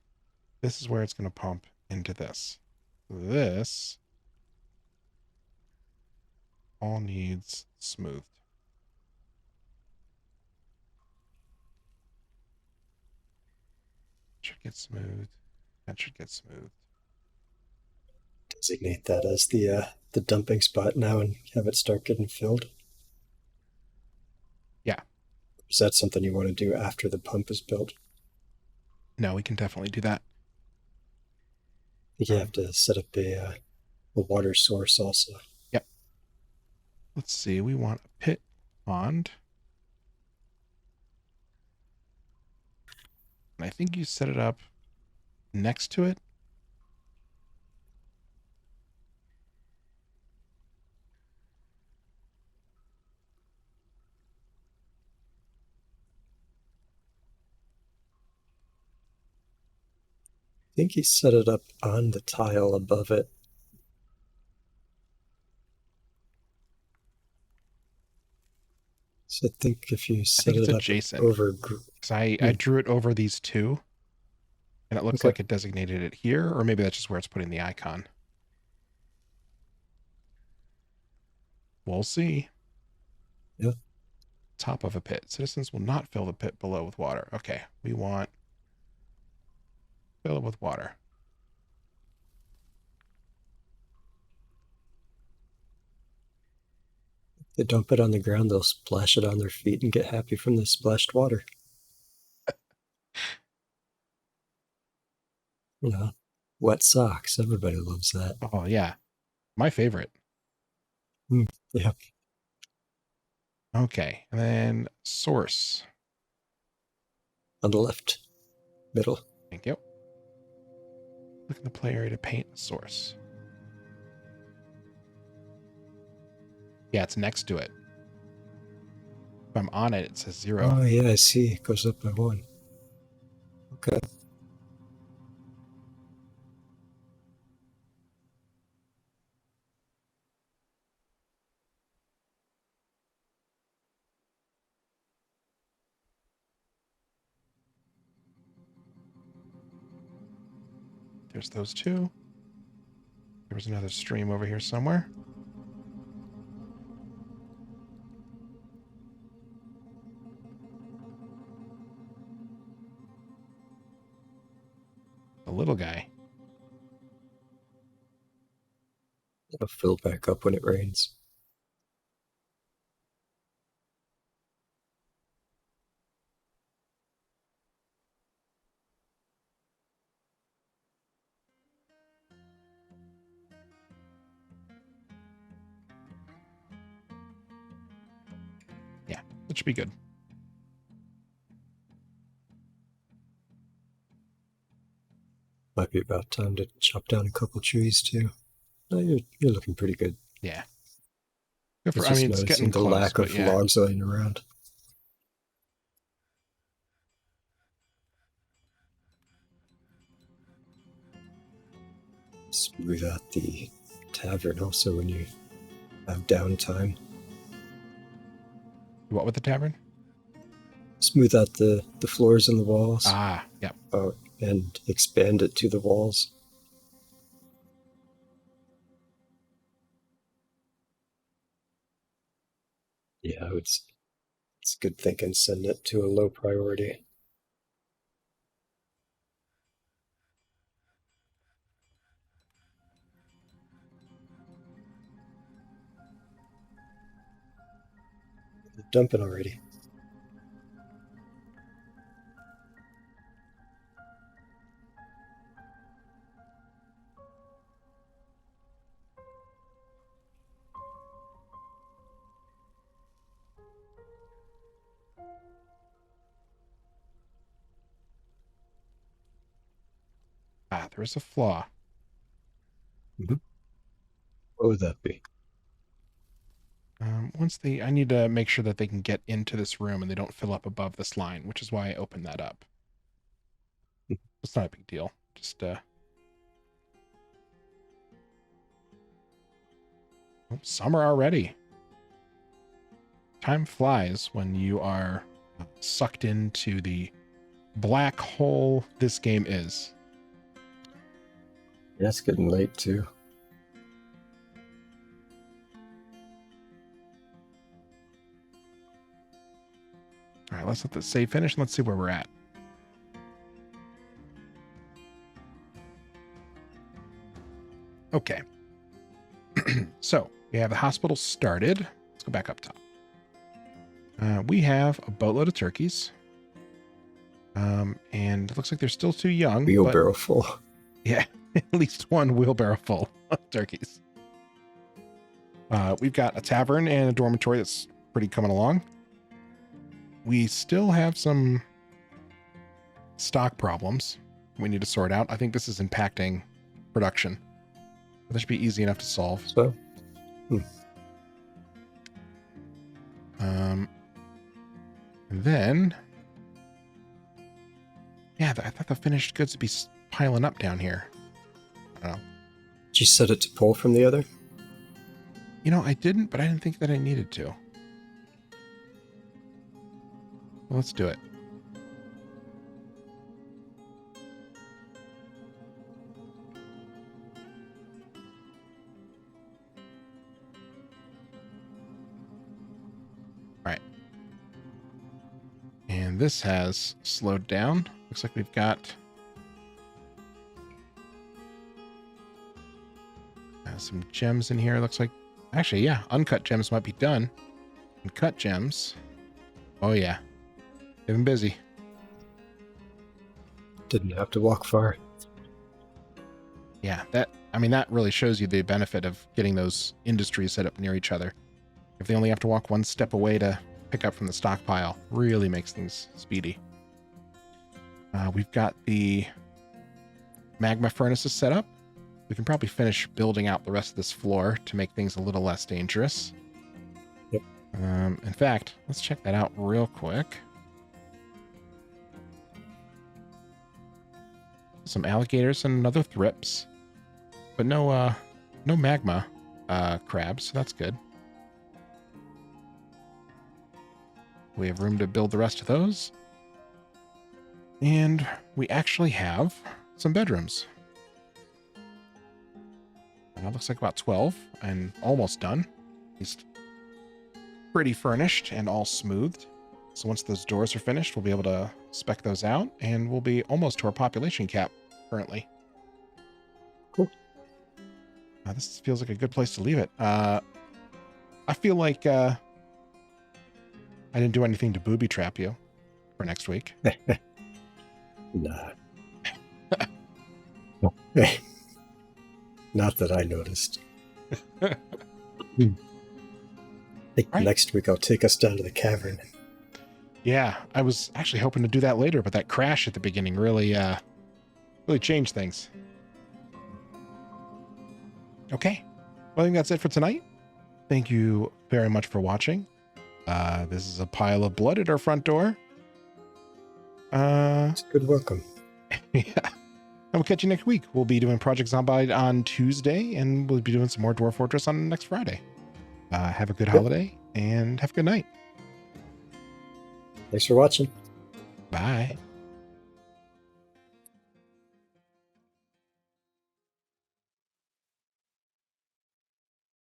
This is where it's going to pump into this. This all needs smoothed. Should get smooth. That should get smooth. Designate that as the dumping spot now and have it start getting filled. Yeah. Is that something you want to do after the pump is built? No, we can definitely do that. I think you have to set up a water source also. Yep. Let's see. We want a pit pond. And I think you set it up next to it. I think he set it up on the tile above it. So I think if you set it's it up adjacent. over... Because I drew it over these two. And it looks Okay. like it designated it here. Or maybe that's just where it's putting the icon. We'll see. Yeah. top of a pit. Citizens will not fill the pit below with water. Okay, we want fill it with water. If they dump it on the ground, they'll splash it on their feet and get happy from the splashed water. You know, wet socks. Everybody loves that. Oh yeah, my favorite. Yeah. Okay, and then source. On the left, middle. Thank you. Click in the play area to paint the source. Yeah, it's next to it. If I'm on it, it says 0. Oh, yeah, I see. It goes up by 1. Okay. There's those two. There was another stream over here somewhere. The little guy. It'll fill back up when it rains. Yeah, that should be good. Might be about time to chop down a couple trees too. No, you're looking pretty good. Yeah. Good for, It's I just mean, it's noticing getting the close, lack but of yeah. logs laying around. Smooth out the tavern also when you have downtime. What with the tavern? Smooth out the floors and the walls. Ah, yep. And expand it to the walls. Yeah, it's good thinking. Send it to a low priority. Dump it already. Ah, there's a flaw. Mm-hmm. What would that be? I need to make sure that they can get into this room and they don't fill up above this line, which is why I opened that up. It's not a big deal. Just, summer already. Time flies when you are sucked into the black hole this game is. Yeah, it's getting late too. All right, let's let the save finish and let's see where we're at. Okay. So we have the hospital started. Let's go back up top. We have a boatload of turkeys. And it looks like they're still too young. Wheelbarrow full. Yeah, at least one wheelbarrow full of turkeys. We've got a tavern and a dormitory that's pretty coming along. We still have some stock problems we need to sort out. I think this is impacting production. But this should be easy enough to solve. So, And then, yeah, I thought the finished goods would be piling up down here. I don't know. did you set it to pull from the other? You know, I didn't, but I didn't think that I needed to. Well, let's do it. All right. this has slowed down. Looks like we've got some gems in here. Looks like, actually, yeah, uncut gems might be done. And cut gems. Oh, yeah. They've been busy. Didn't have to walk far. Yeah, that really shows you the benefit of getting those industries set up near each other. If they only have to walk one step away to pick up from the stockpile, really makes things speedy. We've got the magma furnaces set up. We can probably finish building out the rest of this floor to make things a little less dangerous. Yep. In fact, let's check that out real quick. Some alligators and another thrips, but no magma crabs, so that's good. We have room to build the rest of those. And we actually have some bedrooms. Looks like about 12 and almost done. At least pretty furnished and all smoothed. So once those doors are finished, we'll be able to spec those out and we'll be almost to our population cap currently. Cool. This feels like a good place to leave it. I feel like I didn't do anything to booby trap you for next week. Nah. Not that I noticed. I think next week I'll take us down to the cavern. Yeah, I was actually hoping to do that later, but that crash at the beginning really changed things. Okay. Well, I think that's it for tonight. Thank you very much for watching. This is a pile of blood at our front door. It's a good welcome. Yeah. And we'll catch you next week. We'll be doing Project Zombie on Tuesday, and we'll be doing some more Dwarf Fortress on next Friday. Have a good holiday, and have a good night. Thanks for watching. Bye.